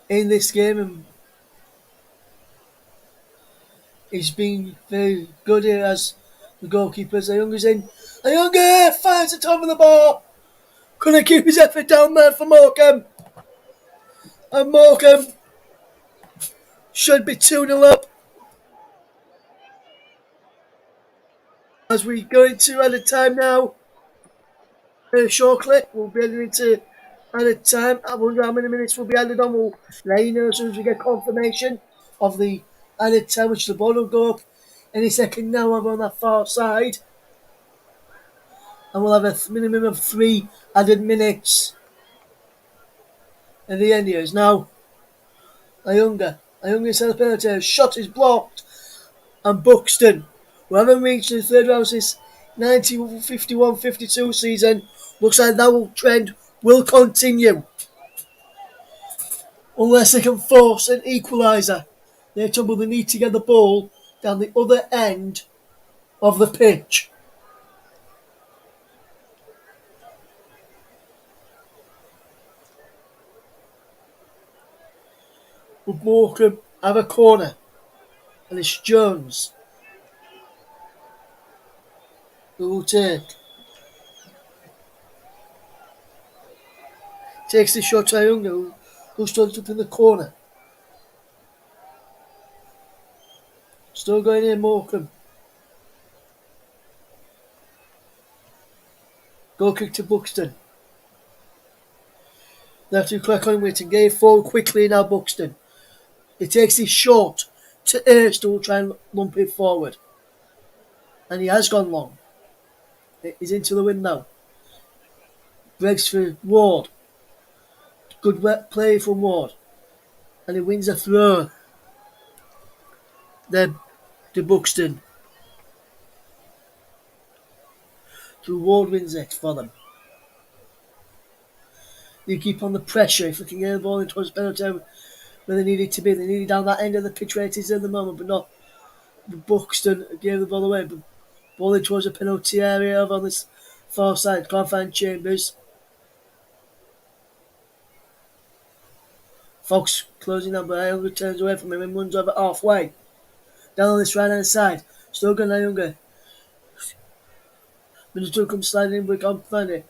in this game, and he's been very good here as the goalkeepers. Ayunga's in. Ayunga finds the top of the ball. Couldn't keep his effort down there for Morecambe. And Morecambe should be 2-0 up. As we go into added time now. Shortly, we'll be heading into added time. I wonder how many minutes will be added on. We'll let you know as soon as we get confirmation of the added time, which the ball will go up any second now over on that far side. And we'll have a minimum of 3 added minutes at the end here. Now, Ayunga set the penalty. Shot is blocked. And Buxton, who haven't reached the third round since 1951-52 season, looks like that trend will continue. Unless they can force an equaliser. They're told they need to get the ball down the other end of the pitch. But Morecambe have a corner. And it's Jones who will takes the shot to Ayunga, who stood up in the corner. Still going in, Morecambe. Goal kick to Buxton. They have to crack on with it and get it forward quickly now, Buxton. He takes his shot to Hurst, who will try and lump it forward. And he has gone long. He's into the wind now. Breaks for Ward. Good play from Ward. And he wins a throw. Then to Buxton. So Ward wins it for them. you keep on the pressure. If they can get the ball into towards penalty area where they need it to be, they need it down that end of the pitch where it is at the moment, but not Buxton gave the ball away. But ball in towards the penalty area over on this far side. Can't find Chambers. Fox closing up, but Ayunga turns away from him and runs over halfway. Down on this right hand side. Still got Ayunga. Middleton comes sliding in, but we can't find it.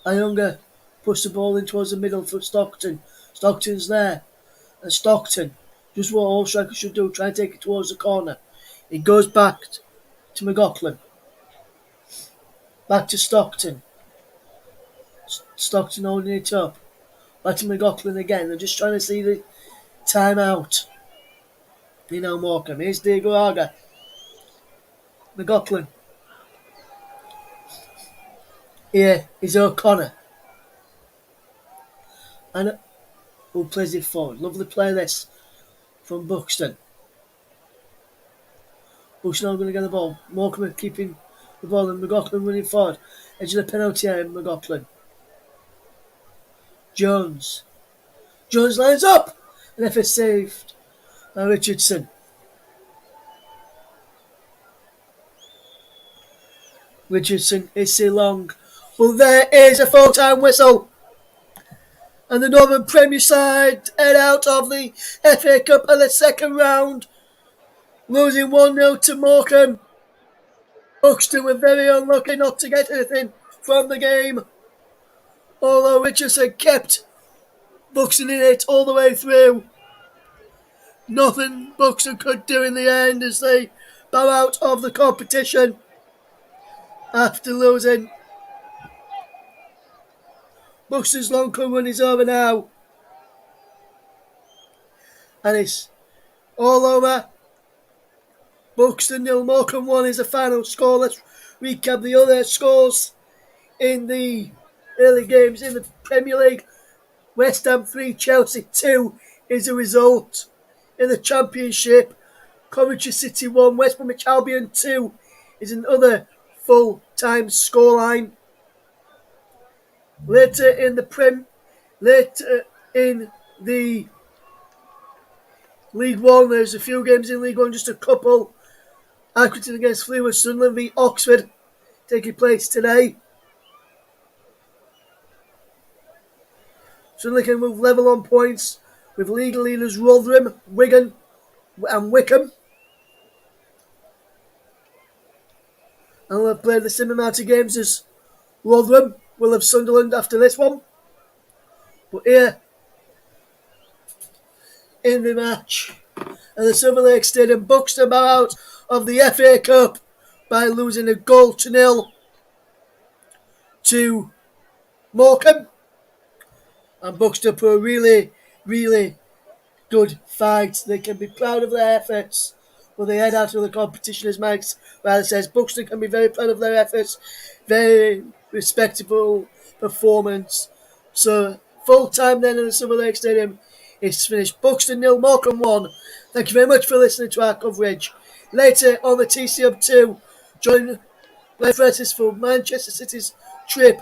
Ayunga pushed the ball in towards the middle for Stockton. Stockton's there. And Stockton, just what all strikers should do, try and take it towards the corner. It goes back to McLaughlin. Back to Stockton. Stockton holding it up. Back to McLaughlin again. They're just trying to see the time out. Morecambe. Here's Diego Aga. McLaughlin. Here is O'Connor. And who plays it forward. Lovely play this from Buxton. Buxton are going to get the ball. Morecambe keeping the ball and McLaughlin running forward. Edge of the penalty area, McLaughlin. Jones lines up. And if it's saved by Richardson. Richardson is too long. Well, there is a full-time whistle. And the Northern Premier side head out of the FA Cup in the second round. Losing 1-0 to Morecambe. Buxton were very unlucky not to get anything from the game. Although Richardson kept Buxton in it all the way through. Nothing Buxton could do in the end as they bow out of the competition after losing. Buxton's long run is over now. And it's all over. Buxton 0, Morecambe 1 is the final score. Let's recap the other scores in the early games in the Premier League. West Ham 3, Chelsea 2 is the result. In the Championship, Coventry City 1, West Bromwich Albion 2 is another full-time scoreline. Later in the League One, there's a few games in League One, just a couple. Accrington against Fleetwood, Sunderland v Oxford taking place today. Sunderland can move level on points with league leaders Rotherham, Wigan and Wickham. And we'll have played the same amount of games as Rotherham. We'll have Sunderland after this one. But here in the match at the Silver Lake Stadium, Buxton bow out of the FA Cup by losing a 0 to Morecambe. And Buxton put a really, really good fight. They can be proud of their efforts. But they head out of the competition, as Mike rather says. Buxton can be very proud of their efforts. Very respectable performance. So, full time then in the Silver Lake Stadium is finished. Buxton 0, Morecambe 1. Thank you very much for listening to our coverage. Later on the TC Hub 2, join Glenn Francis for Manchester City's trip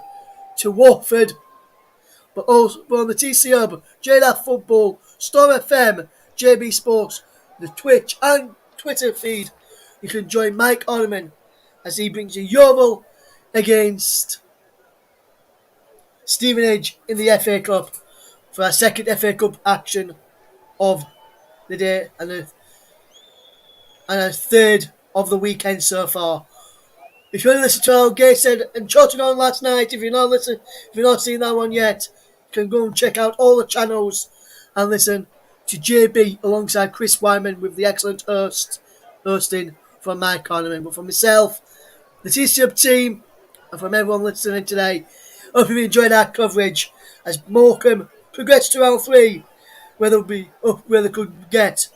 to Watford. But also on the TC Hub, JDAF Football, Storm FM, JB Sports, the Twitch and Twitter feed. You can join Mike Orman as he brings you Yeovil against Stevenage in the FA Cup for our second FA Cup action of the day and a third of the weekend so far. If you want to listen to our Gateshead and Chottingham last night, if you're not seen that one yet, you can go and check out all the channels and listen to JB alongside Chris Wyman with the excellent hosting from Mike Orman. But for myself, the TCUB team, and from everyone listening today, hope you enjoyed our coverage as Morecambe progress to round 3, where they could get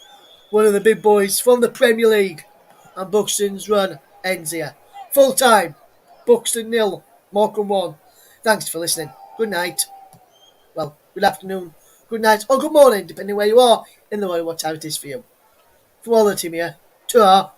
one of the big boys from the Premier League, and Buxton's run ends here. Full time, Buxton 0, Morecambe 1. Thanks for listening. Good night. Well, good afternoon, good night, or good morning, depending where you are in the world, what time it is for you. From all the team here, ta-ra.